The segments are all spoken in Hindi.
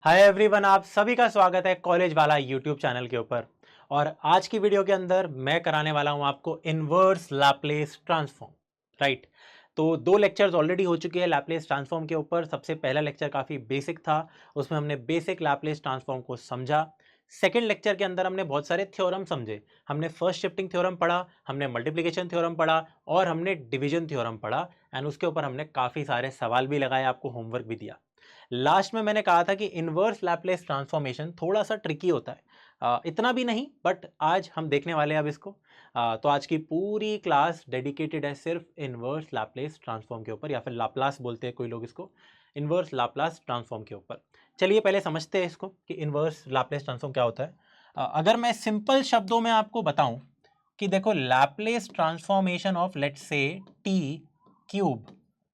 हाय एवरीवन, आप सभी का स्वागत है कॉलेज वाला यूट्यूब चैनल के ऊपर। और आज की वीडियो के अंदर मैं कराने वाला हूं आपको इनवर्स लैप्लेस ट्रांसफॉर्म। राइट, तो दो लेक्चर्स ऑलरेडी हो चुके हैं लैप्लेस ट्रांसफॉर्म के ऊपर। सबसे पहला लेक्चर काफ़ी बेसिक था, उसमें हमने बेसिक लैप्लेस ट्रांसफॉर्म को समझा। सेकेंड लेक्चर के अंदर हमने बहुत सारे थ्योरम समझे। हमने फर्स्ट शिफ्टिंग थ्योरम पढ़ा, हमने मल्टीप्लिकेशन थ्योरम पढ़ा और हमने डिवीजन थ्योरम पढ़ा। एंड उसके ऊपर हमने काफ़ी सारे सवाल भी लगाए, आपको होमवर्क भी दिया। लास्ट में मैंने कहा था कि इनवर्स लैप्लेस ट्रांसफॉर्मेशन थोड़ा सा ट्रिकी होता है, इतना भी नहीं, बट आज हम देखने वाले हैं अब इसको। तो आज की पूरी क्लास डेडिकेटेड है सिर्फ इनवर्स लैप्लेस ट्रांसफॉर्म के ऊपर, या फिर लाप्लास बोलते हैं कोई लोग इसको, इनवर्स लाप्लास ट्रांसफॉर्म के ऊपर। चलिए पहले समझते हैं इसको कि इनवर्स लैप्लेस ट्रांसफॉर्म क्या होता है। अगर मैं सिंपल शब्दों में आपको बताऊं कि देखो, Laplace transformation of let's say T cube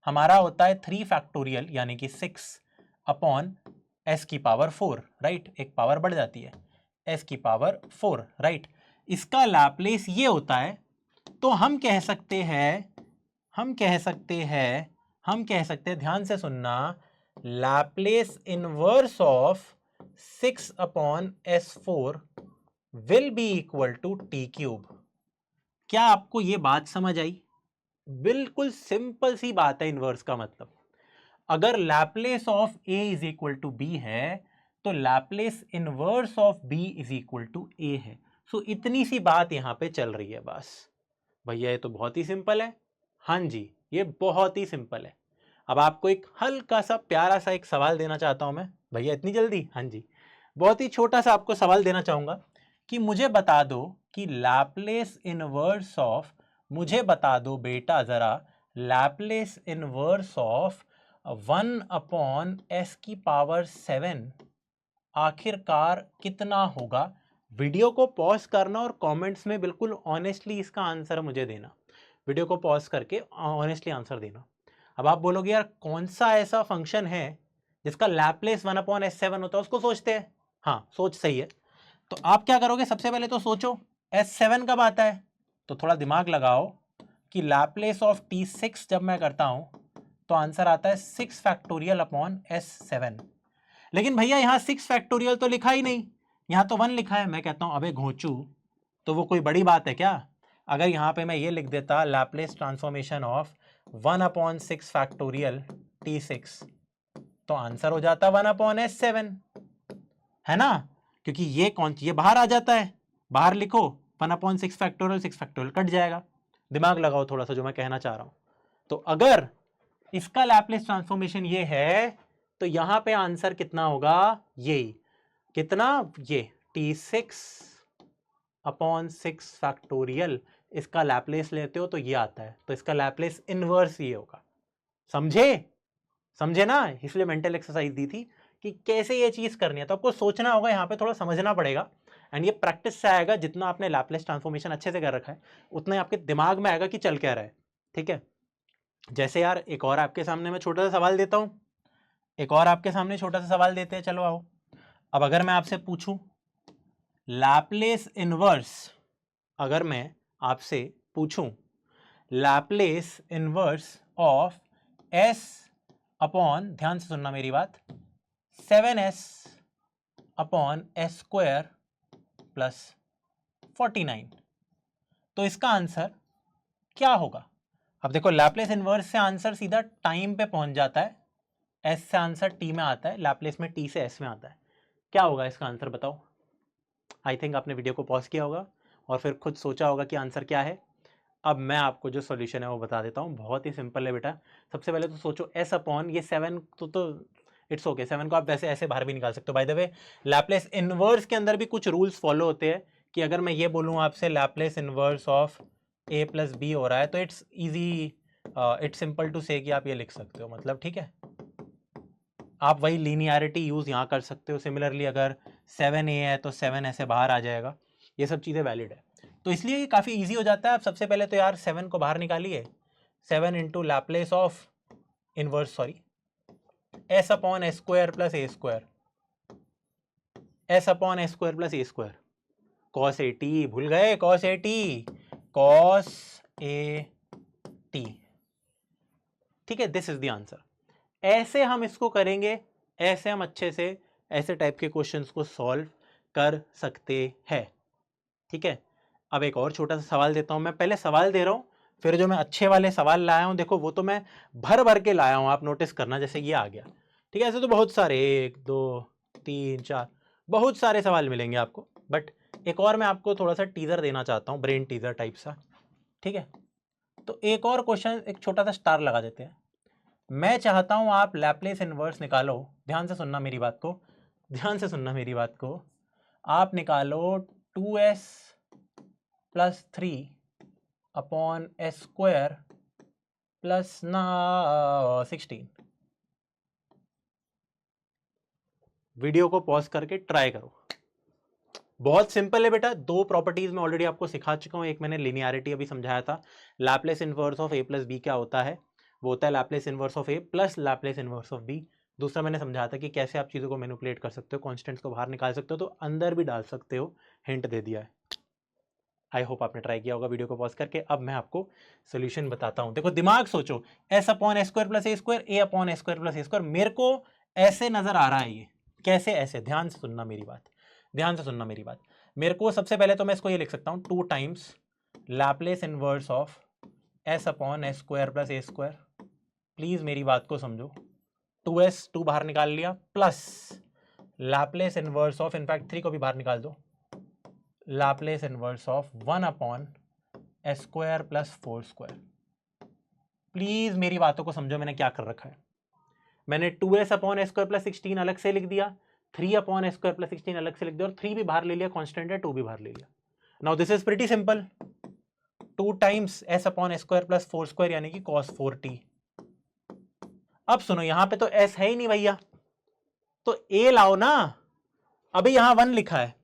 हमारा होता है 3 फैक्टोरियल यानी कि 6 अपॉन एस की पावर 4। राइट, एक पावर बढ़ जाती है, एस की पावर 4। राइट, इसका लैप्लेस ये होता है। तो हम कह सकते हैं, ध्यान से सुनना, Laplace inverse of 6 upon S4 will be equal to t cube. क्या आपको ये बात समझ आई? बिल्कुल सिंपल सी बात है इनवर्स का मतलब। अगर Laplace of A is equal to B है तो Laplace inverse of B is equal to A है। सो इतनी सी बात यहां पे चल रही है बस। भैया ये तो बहुत ही सिंपल है। हाँ जी, ये बहुत ही सिंपल है। अब आपको एक हल्का सा प्यारा सा एक सवाल देना चाहता हूं मैं। भैया इतनी जल्दी? हाँ जी, बहुत ही छोटा सा आपको सवाल देना चाहूंगा कि मुझे बता दो कि लैप्लेस इनवर्स ऑफ, मुझे बता दो बेटा जरा, Laplace inverse of 1 upon S की पावर 7 आखिरकार कितना होगा। वीडियो को पॉज करना और कमेंट्स में बिल्कुल ऑनेस्टली इसका आंसर मुझे देना। वीडियो को पॉज करके ऑनेस्टली आंसर देना। अब आप बोलोगे यार कौन सा ऐसा फंक्शन है जिसका लैप्लेस 1 अपॉन S7 होता है, उसको सोचते हैं। हाँ, सोच सही है। तो आप क्या करोगे, सबसे पहले तो सोचो S7 कब आता है। तो थोड़ा दिमाग लगाओ कि लैप्लेस ऑफ T6 जब मैं करता हूं तो आंसर आता है 6 फैक्टोरियल अपॉन S7। लेकिन भैया यहां 6 फैक्टोरियल तो लिखा ही नहीं, यहां तो 1 लिखा है। मैं कहता हूं अबे घोंचू, तो वो कोई बड़ी बात है क्या? अगर यहां पे मैं ये लिख देता Laplace transformation of 1 upon 6 factorial T6, तो आंसर हो जाता 1 अपॉन S7, है ना? क्योंकि ये बाहर आ जाता है, बाहर लिखो 1 अपॉन 6 फैक्टोरियल, 6 फैक्टोरियल कट जाएगा। दिमाग लगाओ थोड़ा सा जो मैं कहना चाह रहा हूं। तो अगर इसका लैप्लेस ट्रांसफॉर्मेशन ये है तो यहां पे आंसर कितना होगा, ये कितना, ये T6 अपॉन 6 फैक्टोरियल, इसका लैप्लेस लेते हो तो ये आता है, तो इसका लैप्लेस इनवर्स ये होगा। समझे? समझे ना? इसलिए मेंटल एक्सरसाइज दी थी कि कैसे ये चीज करनी है। तो आपको सोचना होगा, यहां पे थोड़ा समझना पड़ेगा। एंड ये प्रैक्टिस से आएगा, जितना आपने लैप्लेस ट्रांसफॉर्मेशन अच्छे से कर रखा है उतना ही आपके दिमाग में आएगा कि चल क्या रहा है। ठीक है? जैसे यार एक और आपके सामने मैं छोटा सा सवाल देता हूं, एक और आपके सामने छोटा सा सवाल देते हैं, चलो आओ। अब अगर मैं आपसे पूछूं लैप्लेस इनवर्स, अगर मैं आपसे पूछूं Laplace inverse of S upon, ध्यान से सुनना मेरी बात, 7s upon S square plus 49, तो इसका आंसर क्या होगा? अब देखो, लैप्लेस इनवर्स से आंसर सीधा टाइम पे पहुंच जाता है, एस से आंसर टी में आता है, लैप्लेस में टी से एस में आता है। क्या होगा इसका आंसर बताओ? आई थिंक आपने वीडियो को पॉज किया होगा और फिर खुद सोचा होगा कि आंसर क्या है। अब मैं आपको जो सॉल्यूशन है वो बता देता हूँ, बहुत ही सिंपल है बेटा। सबसे पहले तो सोचो एस अपॉन ये 7, तो इट्स ओके, 7 को आप वैसे ऐसे बाहर भी निकाल सकते हो। By the way, Laplace inverse के अंदर भी कुछ रूल्स फॉलो होते हैं कि अगर मैं ये बोलूँ आपसे Laplace inverse of A plus B हो रहा है तो it's easy, it's simple to say कि आप ये लिख सकते हो, मतलब ठीक है। आप वही लीनियरिटी यूज़ यहाँ कर सकते हो। सिमिलरली अगर 7a है तो 7 ऐसे बाहर आ जाएगा। ये सब चीज़ें वैलिड है, तो इसलिए ये काफ़ी ईजी हो जाता है। आप सबसे पहले तो यार 7 को बाहर निकालिए, 7 into Laplace of inverse, sorry, S upon S square plus A square, S upon S square plus A square, cos A T, भूल गए? Cos A T, cos A T. ठीक है, दिस इज द आंसर। ऐसे हम इसको करेंगे, ऐसे हम अच्छे से ऐसे टाइप के क्वेश्चंस को सॉल्व कर सकते हैं। ठीक है, अब एक और छोटा सा सवाल देता हूं। मैं पहले सवाल दे रहा हूं, फिर जो मैं अच्छे वाले सवाल लाया हूं, देखो वो तो मैं भर भर के लाया हूं, आप नोटिस करना। जैसे ये आ गया, ठीक है, ऐसे तो बहुत सारे 1 2 3 4 बहुत सारे सवाल मिलेंगे आपको, बट एक और मैं आपको थोड़ा सा टीजर देना चाहता हूं, ब्रेन टीजर टाइप सा। ठीक है, तो एक और क्वेश्चन, एक छोटा सा स्टार लगा देते हैं। मैं चाहता हूं आप लैप्लेस इनवर्स निकालो। ध्यान से सुनना मेरी बात को, ध्यान से सुनना मेरी बात को। आप निकालो 2s plus 3 upon S square plus 16। Video को पॉज करके ट्राई करो। बहुत सिंपल है बेटा, दो प्रॉपर्टीज में ऑलरेडी आपको सिखा चुका हूं। एक मैंने लिनियरिटी अभी समझाया था, Laplace inverse of a plus B क्या होता है, वो होता है Laplace inverse of a plus Laplace inverse of b। दूसरा मैंने समझाया था कि कैसे आप चीज़ों को मैनिपुलेट कर सकते हो, कॉन्स्टेंट्स को बाहर निकाल सकते हो, तो अंदर भी डाल सकते हो, हिंट दे दिया है। आई होप आपने ट्राई किया होगा वीडियो को पॉज करके। अब मैं आपको सोल्यूशन बताता हूं। देखो दिमाग सोचो, s upon S square plus A square, a upon S square plus A square, मेरे को ऐसे नजर आ रहा है ये। कैसे ऐसे? ध्यान से सुनना मेरी बात, ध्यान से सुनना मेरी बात। मेरे को सबसे पहले तो मैं इसको ये लिख सकता हूं, 2 times Laplace inverse of S upon S square plus A square. Please मेरी बात को समझो, 2s 2 बाहर निकाल लिया, plus Laplace inverse of, in fact 3 को भी बाहर निकाल दो, Laplace inverse of 1 upon S square plus 4 square. Please मेरी बातों को समझो, मैंने क्या कर रखा है। मैंने 2s upon S square plus 16 अलग से लिख दिया, 3 अपॉन एस स्क्वायर प्लस 16 अलग से लिख दिया, और 3 भी बाहर ले लिया, कांस्टेंट है, 2 भी बाहर ले लिया। Now this is pretty simple, 2 times s upon S square plus 4 square यानी कि cos 4t। अब सुनो, यहां पे तो s है ही नहीं भैया, तो a लाओ ना। अभी यहां 1 लिखा है,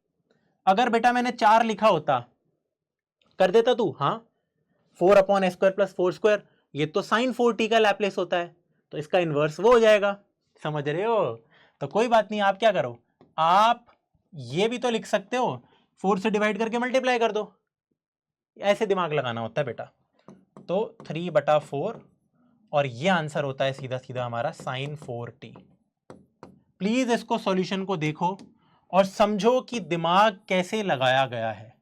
अगर बेटा मैंने 4 लिखा होता, कर देता तू? हाँ, 4 upon S square plus 4 square, ये तो साइन 4t का लैप्लेस होता है, तो इसका इनवर्स वो हो जाएगा। समझ रहे हो? तो कोई बात नहीं, आप क्या करो, आप ये भी तो लिख सकते हो, 4 से डिवाइड करके मल्टीप्लाई कर दो। ऐसे दिमाग लगाना होता है बेटा। तो 3/4, और ये आंसर होता है सीधा सीधा हमारा साइन 4t। प्लीज इसको सॉल्यूशन को देखो और समझो कि दिमाग कैसे लगाया गया है,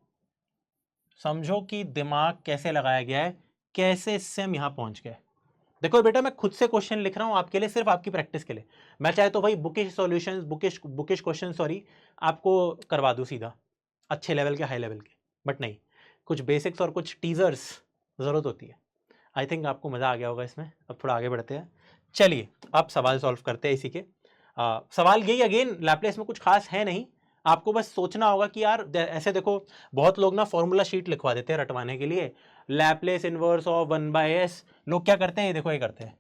समझो कि दिमाग कैसे लगाया गया है, कैसे इससे हम यहां पहुंच गए। देखो बेटा, मैं खुद से क्वेश्चन लिख रहा हूं आपके लिए, सिर्फ आपकी प्रैक्टिस के लिए। मैं चाहे तो भाई bookish solutions, bookish question sorry, आपको करवा दूं सीधा, अच्छे लेवल के, हाई लेवल के, बट नहीं, कुछ बेसिक्स और कुछ टीजर्स जरूरत होती है। आई थिंक आपको मजा आ गया होगा इसमें। अब थोड़ा आगे बढ़ते हैं, चलिए अब सवाल सॉल्व करते हैं इसी के। सवाल यही, अगेन लैप्लेस में कुछ खास है नहीं, आपको बस सोचना होगा कि यार ऐसे देखो, बहुत लोग ना फॉर्मूला शीट लिखवा देते हैं रटवाने के लिए, लैप्लेस इनवर्स ऑफ 1/s। लोग क्या करते हैं, ये देखो ये करते हैं,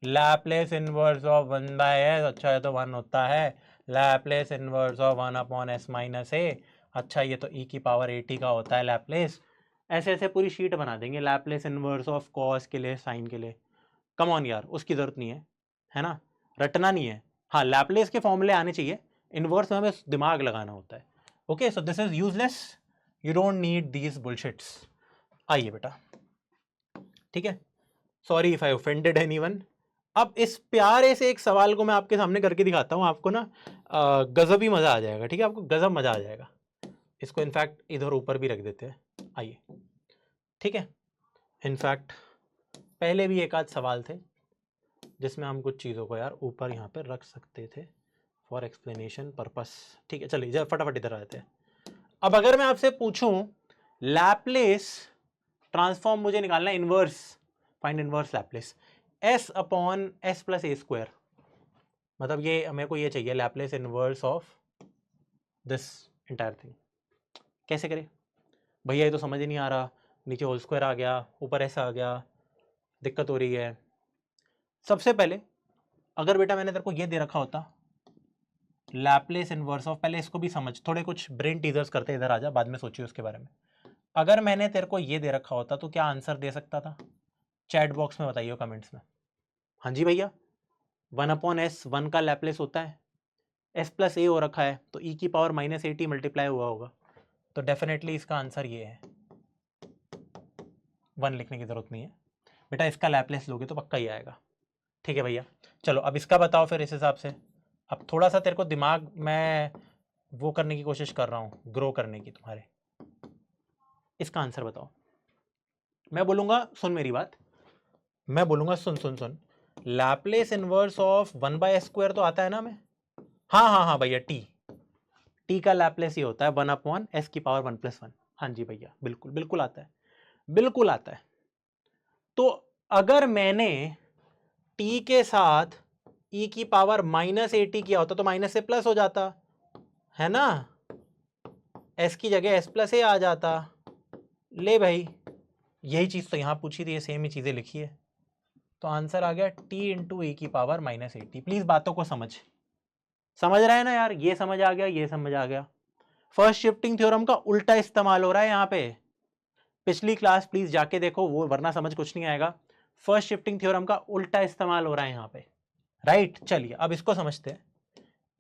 लैप्लेस इनवर्स ऑफ 1/s, अच्छा ये तो 1 होता है, Laplace inverse of 1 upon s minus a, अच्छा ये तो e की पावर at का होता है लैप्लेस। ऐसे ऐसे पूरी शीट बना देंगे, लैप्लेस इनवर्स ऑफ कॉस के लिए, साइन के लिए। कम ऑन यार, उसकी जरूरत नहीं है ना, रटना नहीं है। हाँ, लैप्लेस के फॉर्मूले आने चाहिए, इनवर्स में हमें दिमाग लगाना होता है। Okay, so this is useless, you don't need these bullshits. आइए बेटा, ठीक है, sorry if I offended anyone. अब इस प्यारे से एक सवाल को मैं आपके सामने करके दिखाता हूँ, आपको ना गजब ही मजा आ जाएगा। ठीक है, आपको गजब मजा आ जाएगा। इसको इनफैक्ट इधर ऊपर भी रख देते हैं, आइए, ठीक है। इनफैक्ट पहले भी एक आध सवाल थे जिसमें हम कुछ चीज़ों को यार ऊपर यहाँ पे रख सकते थे फॉर एक्सप्लेनेशन पर्पस। ठीक है, चलिए जब फटाफट इधर आते हैं। अब अगर मैं आपसे पूछूं लैप्लेस ट्रांसफॉर्म मुझे निकालना है, inverse, find inverse Laplace s upon s plus ए स्क्वायर, मतलब ये मेरे को ये चाहिए Laplace inverse of this entire thing. कैसे करें भैया, ये तो समझ ही नहीं आ रहा, नीचे होल स्क्वायर आ गया, ऊपर ऐसा आ गया, दिक्कत हो रही है। सबसे पहले अगर बेटा मैंने तेरे को ये दे रखा होता लैप्लेस इनवर्स ऑफ, पहले इसको भी समझ, थोड़े कुछ ब्रेन टीजर्स करते, इधर आ जा, बाद में सोचिए उसके बारे में। अगर मैंने तेरे को ये दे रखा होता तो क्या आंसर दे सकता था? चैट बॉक्स में बताइए, कमेंट्स में। हाँ जी भैया, 1 अपॉन एस 1 का लैप्लेस होता है, एस प्लस ए हो रखा है, तो ई की पावर माइनस एटी मल्टीप्लाई हुआ होगा, तो डेफिनेटली इसका आंसर ये है। 1 लिखने की जरूरत नहीं है बेटा, इसका लैप्लेस लोगे तो पक्का ही आएगा। ठीक है भैया, चलो अब इसका बताओ फिर इस हिसाब से। अब थोड़ा सा तेरे को दिमाग मैं वो करने की कोशिश कर रहा हूँ, ग्रो करने की तुम्हारे। इसका आंसर बताओ। मैं बोलूंगा, सुन मेरी बात, मैं बोलूंगा सुन सुन सुन, लैप्लेस इनवर्स ऑफ 1/s² तो आता है ना हमें? हाँ हाँ हाँ भैया, टी का लैप्लेस ये होता है 1/s⁻1+1। हाँ जी भैया, बिल्कुल बिल्कुल आता है, बिल्कुल आता है। तो अगर मैंने टी के साथ e⁻−at किया होता तो माइनस से प्लस हो जाता है ना, s की जगह s+a आ जाता। ले भाई, यही चीज तो यहां पूछी थी, ये सेम ही चीजें लिखी है। तो आंसर आ गया t इंटू e⁻−at। प्लीज बातों को समझ रहा है ना यार? ये समझ आ गया, ये समझ आ गया। फर्स्ट शिफ्टिंग थ्योरम का उल्टा इस्तेमाल हो रहा है यहाँ पे। पिछली क्लास प्लीज जाके देखो वो, वरना समझ कुछ नहीं आएगा। फर्स्ट शिफ्टिंग थ्योरम का उल्टा इस्तेमाल हो रहा है यहाँ पे, राइट। चलिए अब इसको समझते हैं,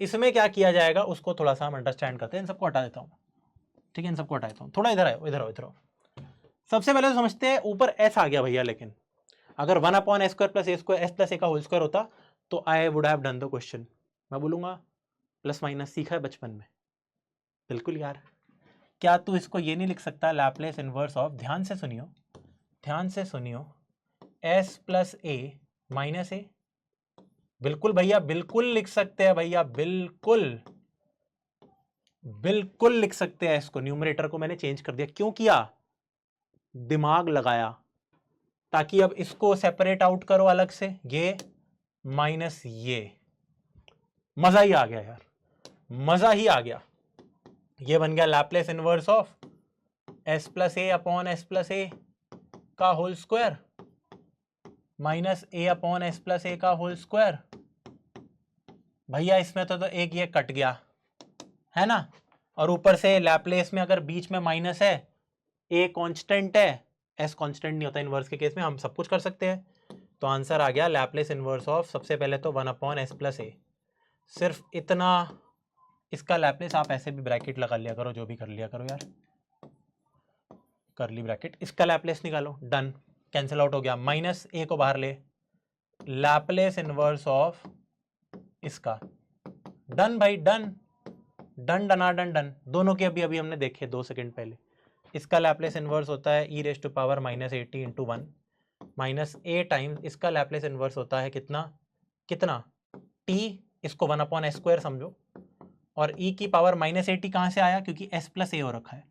इसमें क्या किया जाएगा उसको थोड़ा सा हम अंडरस्टैंड करते हैं। इन सबको हटा देता हूँ, ठीक है, इन सबको हटा देता हूँ। थोड़ा इधर आओ, इधर आओ, इधर आओ। सबसे पहले तो समझते हैं, ऊपर s आ गया भैया, लेकिन अगर 1/s² + a² का होल स्क्वायर होता तो I would have done the question. मैं बोलूंगा प्लस माइनस सीखा है बचपन में, बिल्कुल यार। क्या तू इसको ये नहीं लिख सकता, लैप्लेस इनवर्स ऑफ, ध्यान से सुनियो, ध्यान से सुनियो, s+a-a? बिल्कुल भैया, बिल्कुल लिख सकते हैं भैया, बिल्कुल बिल्कुल लिख सकते हैं इसको। न्यूमरेटर को मैंने चेंज कर दिया, क्यों किया? दिमाग लगाया, ताकि अब इसको सेपरेट आउट करो अलग से, ये माइनस ये। मजा ही आ गया यार, मजा ही आ गया। ये बन गया लैप्लेस इनवर्स ऑफ s+a/s+a का होल स्क्वायर माइनस a/s+a का होल स्क्वायर। भैया इसमें तो एक ये कट गया है ना, और ऊपर से लैप्लेस में अगर बीच में माइनस है, a कांस्टेंट है, s कांस्टेंट नहीं होता इनवर्स के केस में, हम सब कुछ कर सकते हैं। तो आंसर आ गया लैप्लेस इनवर्स ऑफ, सबसे पहले तो 1/s+a। सिर्फ इतना, इसका लैप्लेस आप ऐसे भी ब्रैकेट लगा लिया करो, जो भी कर लिया करो यार, करली ब्रैकेट। इसका लैप्लेस निकालो, डन, कैंसिल आउट हो गया। माइनस a को बाहर ले, लैप्लेस इनवर्स ऑफ इसका, डन भाई, डन डन डना डन डन। दोनों के अभी अभी हमने देखे 2 सेकंड पहले। इसका लैप्लेस इनवर्स होता है e⁻−80 into 1 minus a times, इसका लैप्लेस इनवर्स होता है कितना कितना, t, इसको 1/s² समझो, और e⁻−80 कहाँ से आया, क्योंकि s+a हो रखा है।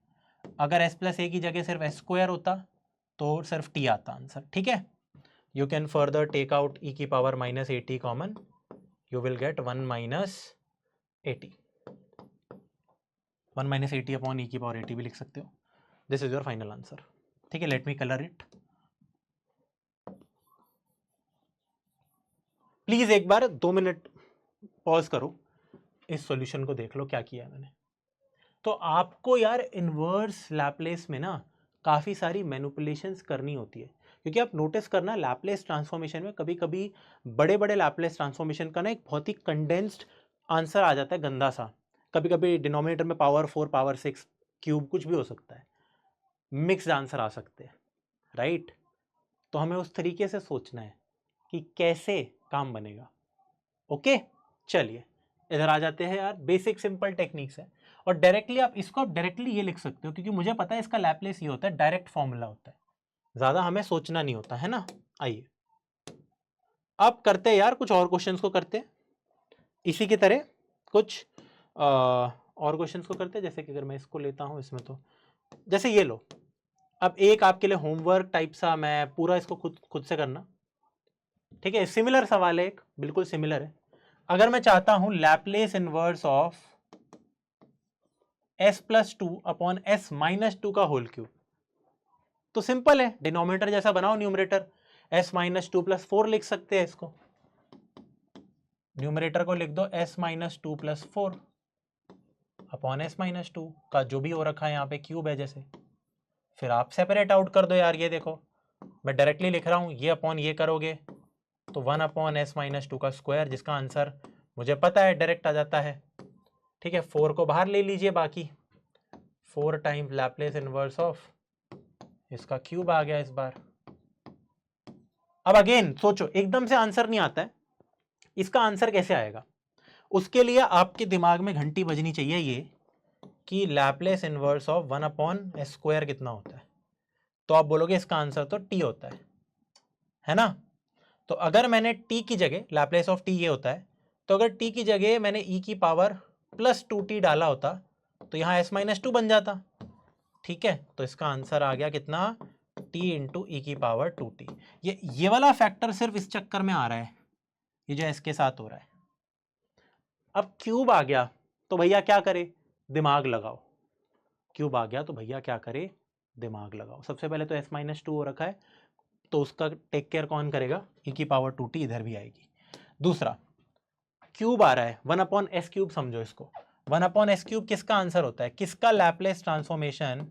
अगर s+a की जगह सिर्फ s² होता तो सिर्फ t आता आंसर, ठीक है। You can further take out e⁻−80 common, you will get 1-80, 1-80/e⁻80 भी लिख सकते हो। This is your final answer, ठीक है। Let me colour it. Please एक बार 2 मिनट पॉज करो, इस सॉल्यूशन को देख लो क्या किया मैंने। तो आपको यार इनवर्स लैप्लेस में ना काफ़ी सारी मैनिपुलेशंस करनी होती है, क्योंकि आप नोटिस करना लैप्लेस ट्रांसफॉर्मेशन में कभी कभी बड़े बड़े लैप्लेस ट्रांसफॉर्मेशन का ना एक बहुत ही कंडेंस्ड आंसर आ जाता है, गंदा सा। कभी कभी डिनोमिनेटर में पावर 4, पावर 6, क्यूब, कुछ भी हो सकता है, मिक्स्ड आंसर आ सकते हैं, राइट। तो हमें उस तरीके से सोचना है कि कैसे काम बनेगा। ओके, चलिए इधर आ जाते हैं यार। बेसिक सिंपल टेक्निक्स है, और डायरेक्टली आप इसको डायरेक्टली ये लिख सकते हो, क्योंकि मुझे पता है इसका लैप्लेस ये होता है, डायरेक्ट फॉर्मूला होता है, ज़्यादा हमें सोचना नहीं होता है ना। आइए अब करते हैं यार, कुछ और क्वेश्चंस को करते हैं इसी की तरह, कुछ और क्वेश्चंस को करते हैं। जैसे कि अगर मैं इसको लेता हूँ, इसमें तो जैसे ये लो, अब एक आपके लिए होमवर्क टाइप सा, मैं पूरा इसको खुद से करना, ठीक है। सिमिलर सवाल है, एक बिल्कुल सिमिलर है। अगर मैं चाहता हूं लैप्लेस इनवर्स ऑफ s+2/s-2 का होल क्यूब, तो सिंपल है, डिनोमिनेटर जैसा बनाओ न्यूमरेटर, s-2 + 4 लिख सकते हैं इसको। न्यूमरेटर को लिख दो s-2 + 4/s-2 का जो भी हो रखा है यहाँ पे क्यूब है जैसे। फिर आप सेपरेट आउट कर दो यार, ये देखो मैं डायरेक्टली लिख रहा हूँ, ये अपॉन ये करोगे तो 1/s-2 का स्क्वायर, जिसका आंसर मुझे पता है डायरेक्ट आ जाता है, ठीक है। 4 को बाहर ले लीजिए, बाकी 4 टाइम्स लैप्लेस इनवर्स ऑफ इसका क्यूब आ गया इस बार। अब अगेन सोचो, एकदम से आंसर नहीं आता है, इसका आंसर कैसे आएगा? उसके लिए आपके दिमाग में घंटी बजनी चाहिए ये कि लैप्लेस इनवर्स ऑफ 1/s² कितना होता है। तो आप बोलोगे इसका आंसर तो t होता है ना। तो अगर मैंने t की जगह लैप्लेस ऑफ t ये होता है, तो अगर t की जगह मैंने e की पावर +2t डाला होता तो यहाँ s-2 बन जाता। ठीक है, तो इसका आंसर आ गया कितना, t इंटू ई की पावर 2t। ये वाला फैक्टर सिर्फ इस चक्कर में आ रहा है, ये जो इसके साथ हो रहा है। अब क्यूब आ गया तो भैया क्या करे, दिमाग लगाओ। क्यूब आ गया तो भैया क्या करे, दिमाग लगाओ। सबसे पहले तो s-2 हो रखा है, तो उसका टेक केयर कौन करेगा, e की पावर 2t इधर भी आएगी। दूसरा क्यूब आ रहा है, 1/s³ समझो इसको। 1/s³ किसका आंसर होता है, किसका लैप्लेस ट्रांसफॉर्मेशन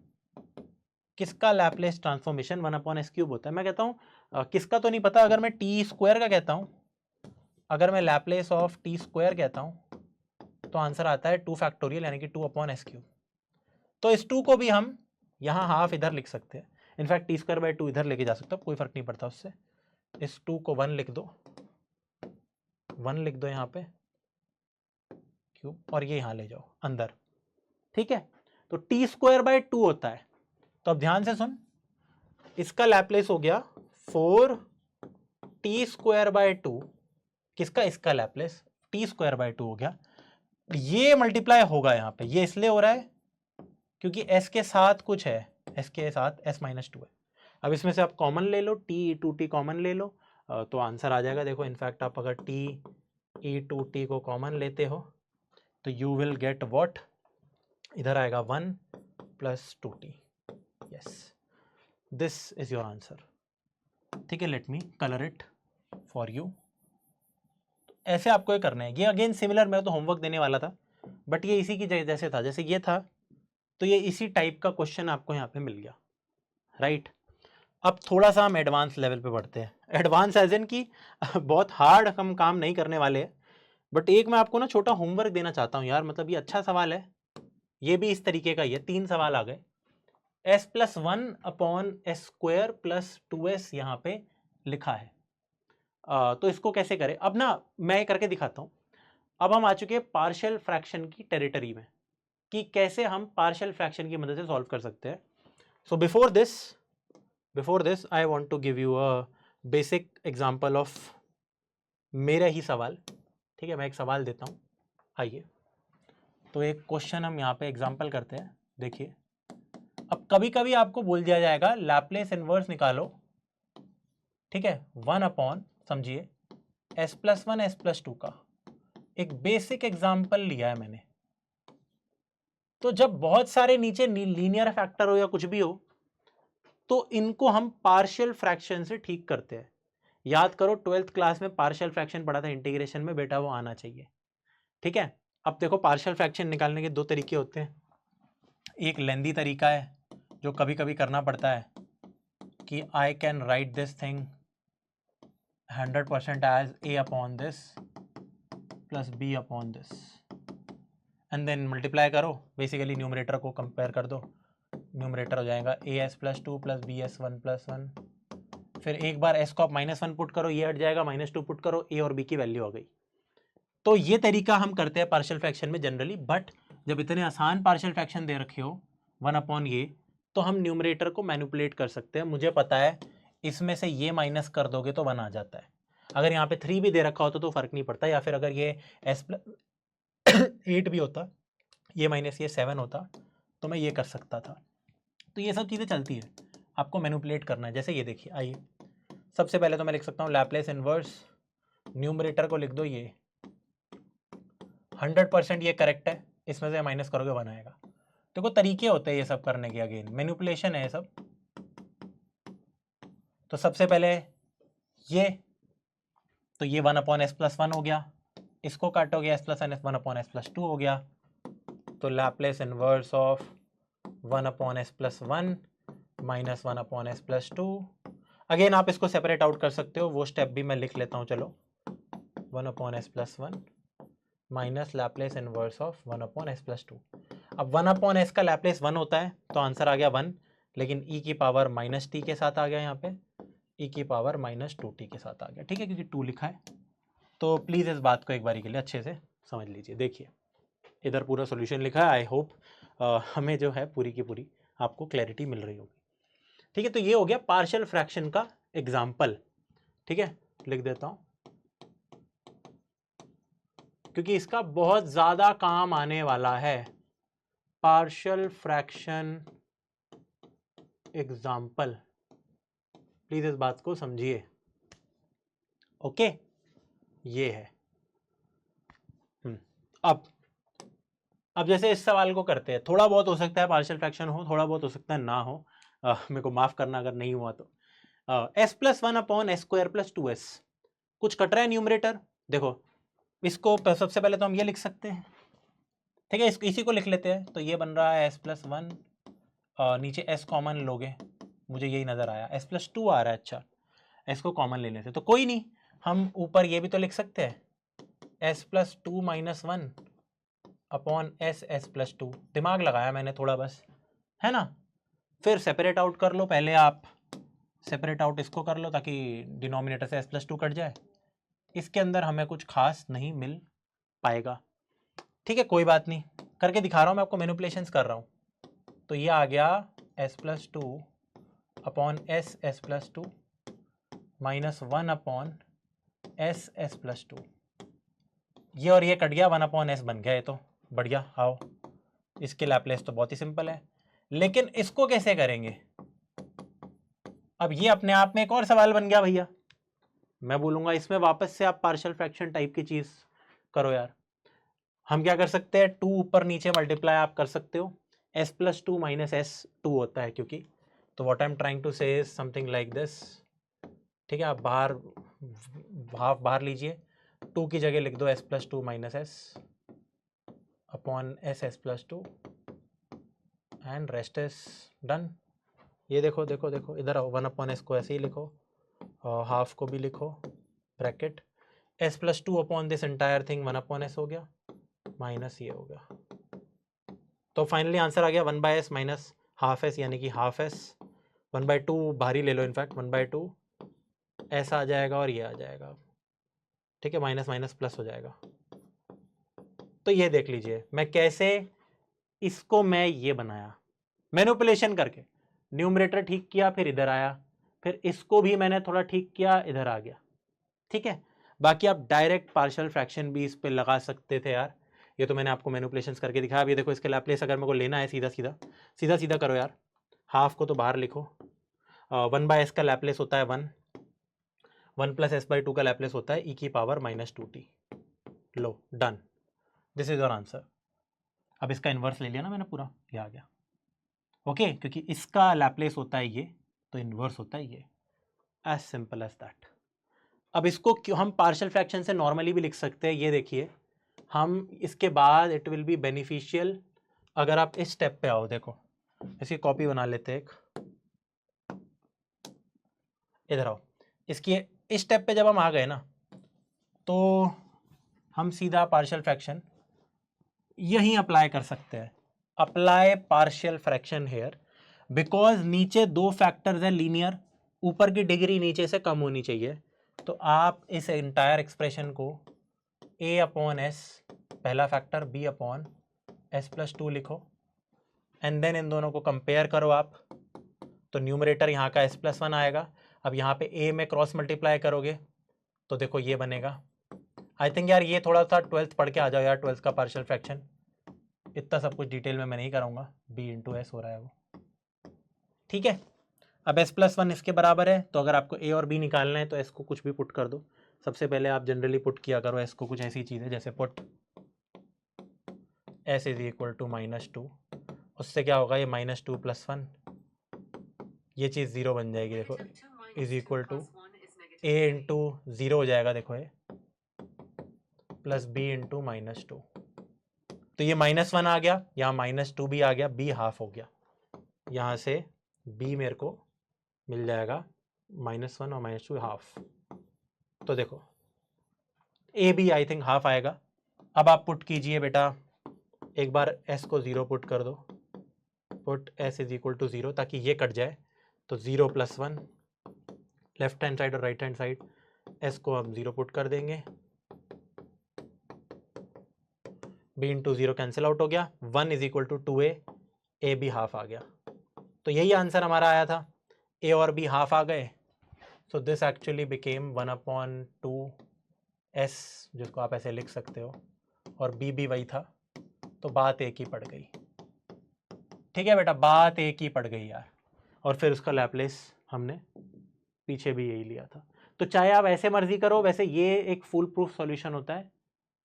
1/s³ होता है। मैं कहता हूँ किसका तो नहीं पता, अगर मैं t² का कहता हूँ, अगर मैं लैप्लेस ऑफ t² कहता हूँ तो आंसर आता है 2 फैक्टोरियल यानी कि 2/s³। तो इस 2 को भी हम यहाँ हाफ इधर लिख सकते हैं, इनफैक्ट t²/2 इधर लेके जा सकता, कोई फर्क नहीं पड़ता उससे। इस 2 को 1 लिख दो, 1 लिख दो यहाँ पे क्यूब, और ये यहाँ ले जाओ अंदर। ठीक है, तो t²/2 होता है। तो अब ध्यान से सुन, इसका लैप्लेस हो गया 4t²/2, किसका, इसका लैप्लेस t²/2 हो गया। ये मल्टीप्लाई होगा यहाँ पे, ये इसलिए हो रहा है क्योंकि s के साथ कुछ है, s के साथ s-2 है। अब इसमें से आप कॉमन ले लो, t कॉमन ले लो, तो आंसर आ जाएगा। देखो इनफैक्ट आप अगर t को कॉमन लेते हो तो यू विल गेट व्हाट, इधर आएगा 1 + 2t। Yes, this is your answer. ठीक है, let me colour it for you. ऐसे आपको ये करना है। ये अगेन सिमिलर, मैं तो होमवर्क देने वाला था बट ये इसी की जैसे था, जैसे ये था तो ये इसी टाइप का क्वेश्चन आपको यहाँ पे मिल गया, राइट। अब थोड़ा सा हम एडवांस लेवल पे बढ़ते हैं। एडवांस एज इन की बहुत हार्ड हम काम नहीं करने वाले हैं, बट एक मैं आपको ना छोटा होमवर्क देना चाहता हूँ यार। मतलब ये अच्छा सवाल है, ये भी इस तरीके का ही है। 3 सवाल आ गए। s+1/s² + 2s यहाँ पे लिखा है। तो इसको कैसे करें, अब ना मैं ये करके दिखाता हूँ। अब हम आ चुके हैं पार्शियल फ्रैक्शन की टेरिटरी में, कि कैसे हम पार्शियल फ्रैक्शन की मदद से सॉल्व कर सकते हैं। So before this I want to give you a basic example of मेरा ही सवाल। ठीक है, मैं एक सवाल देता हूँ, आइए। तो एक क्वेश्चन हम यहाँ पे एग्जांपल करते हैं। देखिए, अब कभी कभी आपको बोल दिया जाएगा लैप्लेस इनवर्स निकालो। ठीक है, 1/, समझिए s+1 s+2 का एक बेसिक एग्जांपल लिया है मैंने। तो जब बहुत सारे नीचे लीनियर फैक्टर हो या कुछ भी हो तो इनको हम पार्शियल फ्रैक्शन से ठीक करते हैं। याद करो 12th क्लास में पार्शियल फ्रैक्शन पढ़ा था इंटीग्रेशन में, बेटा वो आना चाहिए। ठीक है, अब देखो पार्शियल फ्रैक्शन निकालने के 2 तरीके होते हैं। एक लेंदी तरीका है जो कभी कभी करना पड़ता है कि I can write this thing 100% as a/this + b/this and then multiply करो, बेसिकली न्यूमरेटर को कंपेयर कर दो। न्यूमरेटर हो जाएगा as+2 + bs1 + 1। फिर एक बार s को आप -1 पुट करो, ये हट जाएगा, -2 पुट करो, a और b की वैल्यू आ गई। तो ये तरीका हम करते हैं पार्शियल फ्रैक्शन में जनरली। बट जब इतने आसान पार्शियल फ्रैक्शन दे रखे हो 1/, ये तो हम न्यूमरेटर को मैनिपुलेट कर सकते हैं। मुझे पता है इसमें से ये माइनस कर दोगे तो 1 आ जाता है। अगर यहाँ पे 3 भी दे रखा होता तो फर्क नहीं पड़ता, या फिर अगर ये s+8 भी होता, ये माइनस ये 7 होता, तो मैं ये कर सकता था। तो ये सब चीज़ें चलती है, आपको मैनिपुलेट करना है। जैसे ये देखिए, आइए सबसे पहले तो मैं लिख सकता हूँ लैप्लेस इनवर्स, न्यूमरेटर को लिख दो ये 100% ये करेक्ट है, इसमें से माइनस करोगे 1 आएगा। देखो तरीके होते हैं ये सब करने के, अगेन मैनिपुलेशन है ये सब। तो सबसे पहले ये, तो ये 1/s+1 हो गया, इसको काटोगे s+1 1/s+2 हो गया। तो Laplace inverse of 1/s+1 - 1/s+2। Again आप इसको सेपरेट आउट कर सकते हो, वो स्टेप भी मैं लिख लेता हूँ। चलो 1/s+1 minus Laplace inverse of 1/s+2। अब 1/s का लैप्लेस 1 होता है तो आंसर आ गया 1, लेकिन e की पावर -t के साथ आ गया, यहाँ पे e की पावर -2t के साथ आ गया। ठीक है, क्योंकि 2 लिखा है। तो प्लीज़ इस बात को एक बारी के लिए अच्छे से समझ लीजिए। देखिए इधर पूरा सॉल्यूशन लिखा है। आई होप हमें जो है पूरी की पूरी आपको क्लैरिटी मिल रही होगी। ठीक है, तो ये हो गया पार्शियल फ्रैक्शन का एग्जाम्पल। ठीक है, लिख देता हूं क्योंकि इसका बहुत ज्यादा काम आने वाला है। पार्शियल फ्रैक्शन एग्जाम्पल, प्लीज इस बात को समझिए। ओके, ये है। अब जैसे इस सवाल को करते हैं, थोड़ा बहुत हो सकता है पार्शियल फ्रैक्शन हो, थोड़ा बहुत हो सकता है ना हो। मेरे को माफ करना अगर नहीं हुआ तो। s+1/s² + 2s, कुछ कट रहा है न्यूमरेटर। देखो इसको सबसे पहले तो हम ये लिख सकते हैं। ठीक है, इसी को लिख लेते हैं। तो ये बन रहा है s+1, नीचे s कॉमन लोगे, मुझे यही नजर आया। s+2 आ रहा है, अच्छा s को कॉमन लेने से तो कोई नहीं, हम ऊपर ये भी तो लिख सकते हैं s+2 - 1 अपॉन s+2। दिमाग लगाया मैंने थोड़ा बस, है ना। फिर सेपरेट आउट कर लो, पहले आप सेपरेट आउट इसको कर लो ताकि डिनोमिनेटर से s+2 कट जाए। इसके अंदर हमें कुछ खास नहीं मिल पाएगा। ठीक है, कोई बात नहीं, करके दिखा रहा हूँ मैं आपको, मैनिपुलेशंस कर रहा हूँ। तो ये आ गया s+2 upon s+2 -1 upon s+2। ये और ये कट गया, 1 अपॉन s बन गया। ये तो बढ़िया। आओ, इसके लैप्लेस तो बहुत ही सिंपल है, लेकिन इसको कैसे करेंगे? अब ये अपने आप में एक और सवाल बन गया भैया। मैं बोलूंगा इसमें वापस से आप पार्शियल फ्रैक्शन टाइप की चीज करो यार। हम क्या कर सकते हैं, 2 ऊपर नीचे मल्टीप्लाई आप कर सकते हो, s+2 - s2 होता है क्योंकि। तो what I am trying to say is something like this. ठीक है, आप बाहर हाफ बाहर लीजिए, 2 की जगह लिख दो s+2 - s upon s+2 and rest is done. ये देखो देखो देखो, इधर आओ, 1 अपॉन s को ऐसे ही लिखो, हाफ को भी लिखो, bracket s+2 upon this entire thing 1 upon s हो गया, माइनस ये हो गया। तो फाइनली आंसर आ गया 1/s माइनस हाफ s, यानी कि हाफ s। 1/2 भारी ले लो, इनफैक्ट 1/2 ऐसा आ जाएगा और ये आ जाएगा। ठीक है, माइनस माइनस प्लस हो जाएगा। तो ये देख लीजिए मैं कैसे इसको मैं ये बनाया मैनिपुलेशन करके। न्यूमरेटर ठीक किया, फिर इधर आया, फिर इसको भी मैंने थोड़ा ठीक किया, इधर आ गया। ठीक है, बाकी आप डायरेक्ट पार्शियल फ्रैक्शन भी इस पे लगा सकते थे यार। ये तो मैंने आपको मैनिपुलेशंस करके दिखाया। अब ये देखो, इसके लैप्लेस अगर मेरे को लेना है सीधा सीधा सीधा सीधा करो यार। हाफ को तो बाहर लिखो, 1/s का लैप्लेस होता है 1, 1 + s/2 का लैप्लेस होता है e⁻²t। Low, done, this is your answer. अब इसका इन्वर्स ले लिया ना मैंने पूरा, ये आ गया। ओके, क्योंकि इसका लैप्लेस होता है ये, तो इन्वर्स होता है ये। As simple as that. अब इसको क्यों हम पार्शियल फ्रैक्शन से नॉर्मली भी लिख सकते हैं, ये देखिए। हम इसके बाद इट विल बी बेनिफिशियल अगर आप इस स्टेप पे आओ। देखो इसकी कॉपी बना लेते हैं एक, इधर आओ। इसकी इस स्टेप पे जब हम आ गए ना, तो हम सीधा पार्शियल फ्रैक्शन यहीं अप्लाई कर सकते हैं। Apply partial fraction here, because नीचे 2 फैक्टर्स हैं लीनियर, ऊपर की डिग्री नीचे से कम होनी चाहिए। तो आप इस एंटायर एक्सप्रेशन को a अपॉन s पहला फैक्टर, b अपॉन s+2 लिखो, एंड देन इन दोनों को कंपेयर करो आप। तो न्यूमरेटर यहाँ का s+1 आएगा। अब यहाँ पे a में क्रॉस मल्टीप्लाई करोगे तो देखो ये बनेगा। आई थिंक यार ये थोड़ा सा 12th पढ़ के आ जाओ यार, 12th का पार्शियल फ्रैक्शन। इतना सब कुछ डिटेल में मैं नहीं कराऊंगा, b × s हो रहा है वो। ठीक है, अब s+1 इसके बराबर है, तो अगर आपको a और b निकालना है तो s को कुछ भी पुट कर दो। सबसे पहले आप जनरली पुट किया करो s को कुछ ऐसी चीज़ है जैसे पुट s = -2, उससे क्या होगा, ये -2 + 1, ये चीज़ 0 बन जाएगी। देखो = a × 0 हो जाएगा, देखो ये प्लस b × -2। तो ये -1 आ गया, यहाँ -2 भी आ गया, b हाफ हो गया। यहाँ से b मेरे को मिल जाएगा -1 और -2 हाफ। तो देखो a भी आई थिंक हाफ आएगा। अब आप पुट कीजिए बेटा, एक बार s को 0 पुट कर दो, पुट s = 0 ताकि ये कट जाए। तो 0 + 1 लेफ्ट हैंड साइड और राइट हैंड साइड, s को हम 0 पुट कर देंगे, b इंटू 0 कैंसिल आउट हो गया, 1 is equal to 2a, a b half आ गया। तो यही आंसर हमारा आया था, a और b हाफ आ गए। So this actually became 1/2s, जिसको आप ऐसे लिख सकते हो, और b भी वही था, तो बात एक ही पड़ गई। ठीक है बेटा, बात एक ही पड़ गई यार। और फिर उसका लैप्लेस हमने पीछे भी यही लिया था। तो चाहे आप ऐसे मर्जी करो, वैसे ये एक फुल प्रूफ सॉल्यूशन होता है,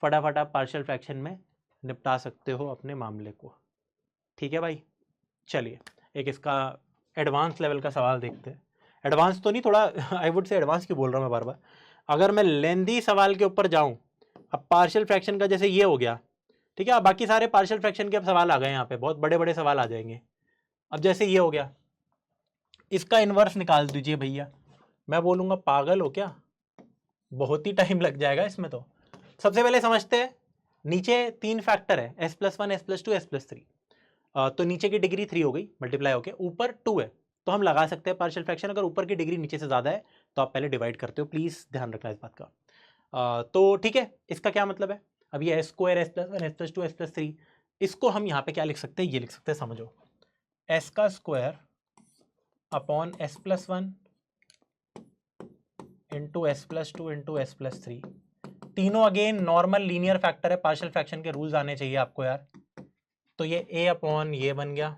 फटाफट आप पार्शियल फ्रैक्शन में निपटा सकते हो अपने मामले को। ठीक है भाई, चलिए एक इसका एडवांस लेवल का सवाल देखते हैं। एडवांस तो नहीं, थोड़ा आई वुड से एडवांस क्यों बोल रहा हूँ मैं बार बार, अगर मैं लेंदी सवाल के ऊपर जाऊँ, अब पार्शियल फ्रैक्शन का जैसे ये हो गया, ठीक है, अब बाकी सारे पार्शियल फ्रैक्शन के अब सवाल आ गए, यहाँ पे बहुत बड़े बड़े सवाल आ जाएंगे। अब जैसे ये हो गया, इसका इन्वर्स निकाल दीजिए भैया, मैं बोलूँगा पागल हो क्या, बहुत ही टाइम लग जाएगा इसमें। तो सबसे पहले समझते हैं, नीचे 3 फैक्टर है, s+1 s+2 s+3, तो नीचे की डिग्री 3 हो गई मल्टीप्लाई होके, ऊपर 2 है, तो हम लगा सकते हैं पार्शियल फ्रैक्शन। अगर ऊपर की डिग्री नीचे से ज़्यादा है तो आप पहले डिवाइड करते हो, प्लीज़ ध्यान रखना इस बात का। तो ठीक है, इसका क्या मतलब है, अब ये s² s+1 s+2 s+3, इसको हम यहाँ पे क्या लिख सकते हैं, ये लिख सकते हैं, समझो, s का square upon s+1 into s+2 into s+3, तीनों अगेन नॉर्मल लीनियर फैक्टर है, पार्शियल फ्रैक्शन के रूल्स आने चाहिए आपको यार। तो ये a अपॉन ये बन गया,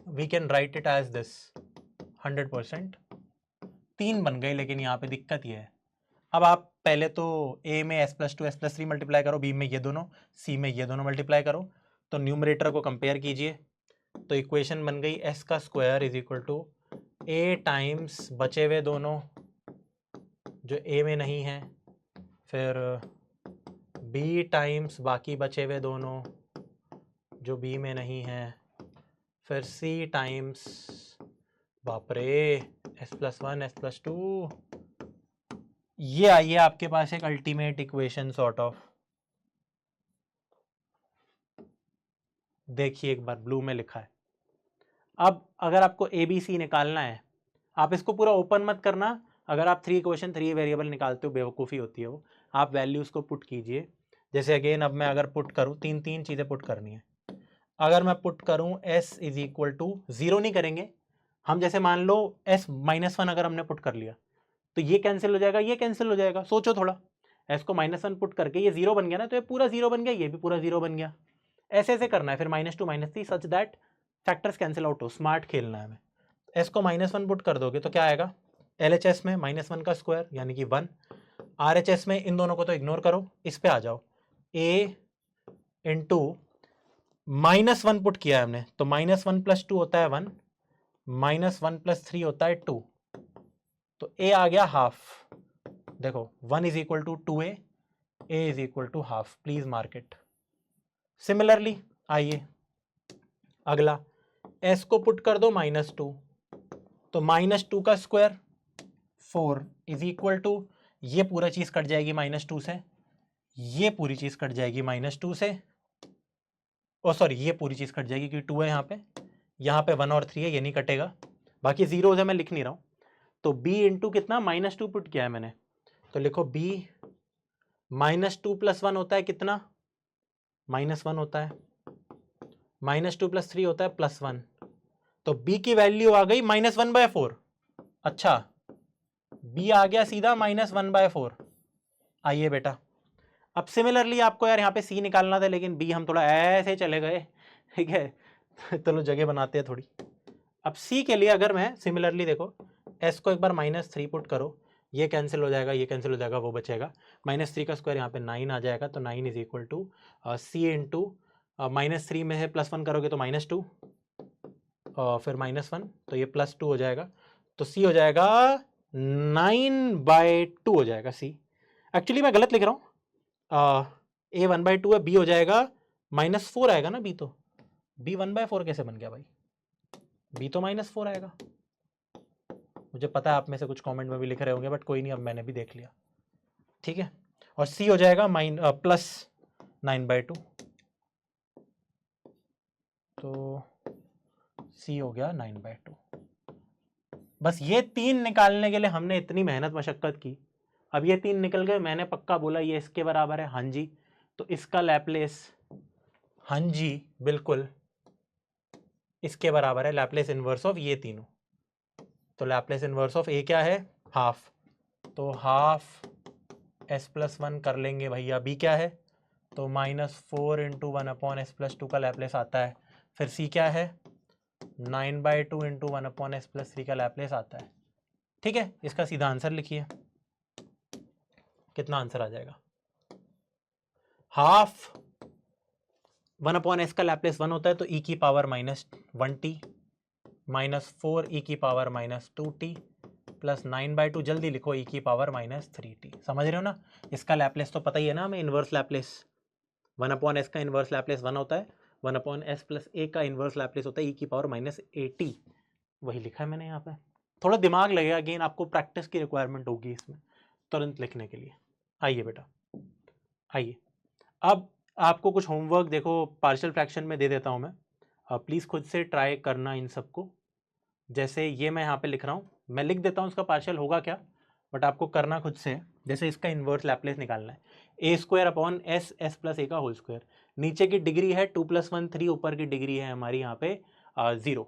we can write it as this 100%, 3 बन गए, लेकिन यहाँ पे दिक्कत ये है, अब आप पहले तो a में s+2 s+3 मल्टीप्लाई करो, b में ये दोनों, c में ये दोनों मल्टीप्लाई करो, तो न्यूमरेटर को कंपेयर कीजिए, तो इक्वेशन बन गई s का square is equal to a times बचे हुए दोनों जो a में नहीं है, फिर b टाइम्स बाकी बचे हुए दोनों जो b में नहीं है, फिर c टाइम्स, बाप रे, s+1 s+2, ये आइए आपके पास एक अल्टीमेट इक्वेशन सॉर्ट ऑफ। देखिए एक बार ब्लू में लिखा है। अब अगर आपको ए बी सी निकालना है, आप इसको पूरा ओपन मत करना, अगर आप 3 इक्वेशन 3 वेरिएबल निकालते हो, बेवकूफ़ी होती है वो, आप वैल्यूज़ को पुट कीजिए। जैसे अगेन अब मैं अगर पुट करूँ, तीन चीज़ें पुट करनी है, अगर मैं पुट करूँ s इज इक्वल टू 0 नहीं करेंगे हम, जैसे मान लो s-1 अगर हमने पुट कर लिया, तो ये कैंसिल हो जाएगा, ये कैंसिल हो जाएगा, सोचो थोड़ा, s को -1 पुट करके ये 0 बन गया ना, तो ये पूरा 0 बन गया, ये भी पूरा 0 बन गया, ऐसे ऐसे करना है, फिर -2 -3 such that factors cancel out हो, स्मार्ट खेलना है हमें। s को -1 पुट कर दोगे तो क्या आएगा, LHS में -1 का स्क्वायर यानी कि 1, RHS में इन दोनों को तो इग्नोर करो, इस पे आ जाओ, a इंटू -1 पुट किया है हमने, तो -1 + 2 होता है 1, -1 + 3 होता है 2, तो a आ गया हाफ। देखो 1 is equal to 2a, a is equal to half, please mark it. Similarly आइए अगला, s को पुट कर दो -2, तो -2 का स्क्वायर 4 इज इक्वल टू, ये पूरा चीज कट जाएगी -2 से, ये पूरी चीज कट जाएगी -2 से, ओ सॉरी ये पूरी चीज कट जाएगी क्योंकि 2 है यहाँ पे 1 और 3 है, ये नहीं कटेगा, बाकी जीरो है, मैं लिख नहीं रहा हूँ। तो b इंटू कितना, -2 पुट किया है मैंने, तो लिखो b -2 + 1 होता है कितना, -1 होता है, -2 + 3 होता है +1, तो b की वैल्यू आ गई -1/4। अच्छा, b आ गया सीधा -1/4। आइए बेटा, अब सिमिलरली आपको यार यहाँ पे c निकालना था, लेकिन b हम थोड़ा ऐसे चले गए, ठीक है, चलो जगह बनाते हैं थोड़ी। अब c के लिए अगर मैं सिमिलरली देखो, s को एक बार -3 पुट करो, ये कैंसिल हो जाएगा, ये कैंसिल हो जाएगा, वो बचेगा, -3 का स्क्वायर यहाँ पे 9 आ जाएगा, तो 9 is equal to c into -3 में है +1 करोगे तो -2, फिर -1, तो ये +2 हो जाएगा, तो c हो जाएगा 9/2 हो जाएगा c। एक्चुअली मैं गलत लिख रहा हूँ, a 1/2 है, b हो जाएगा -4 आएगा ना, b तो b 1/4 कैसे बन गया भाई, b तो -4 आएगा। मुझे पता है आप में से कुछ कमेंट में भी लिख रहे होंगे, बट कोई नहीं, अब मैंने भी देख लिया, ठीक है। और c हो जाएगा +9/2, तो c हो गया 9/2। बस ये 3 निकालने के लिए हमने इतनी मेहनत मशक्कत की, अब ये 3 निकल गए, मैंने पक्का बोला ये इसके बराबर है, हाँ जी, तो इसका लैप्लेस, हाँ जी बिल्कुल, इसके बराबर है लैप्लेस इनवर्स ऑफ ये तीनों। तो लैप्लेस इनवर्स ऑफ ए क्या है, हाफ, तो हाफ s+1 कर लेंगे भैया। बी क्या है, तो -4 × 1/s+2 का लैप्लेस आता है। फिर सी क्या है, 9/2 × 1/s+3 का लैप्लेस आता है। ठीक है, इसका सीधा आंसर लिखिए, कितना आंसर आ जाएगा। हाफ 1/s का लैप्लेस 1 होता है, तो e की पावर -1t -4 e की पावर -2t प्लस 9/2, जल्दी लिखो, e की पावर -3t। समझ रहे हो ना, इसका लैप्लेस तो पता ही है ना हमें, इनवर्स लैप्लेस 1/s का इनवर्स लैप्लेस 1 होता है, 1/s+a का इनवर्स लैप्लेस होता है e की पावर -8t। वही लिखा है मैंने यहाँ पे। थोड़ा दिमाग लगेगा, अगेन आपको प्रैक्टिस की रिक्वायरमेंट होगी इसमें तुरंत लिखने के लिए। आइए बेटा, आइए अब आपको कुछ होमवर्क देखो पार्शियल फ्रैक्शन में दे देता हूँ मैं, प्लीज़ खुद से ट्राई करना इन सबको। जैसे ये मैं यहाँ पे लिख रहा हूँ, मैं लिख देता हूँ इसका पार्शियल होगा क्या, बट आपको करना खुद से। जैसे इसका इन्वर्स लैप्लेस निकालना है, a² / s+a का होल स्क्वायर, नीचे की डिग्री है 2 + 1 3, ऊपर की डिग्री है हमारी यहाँ पे 0।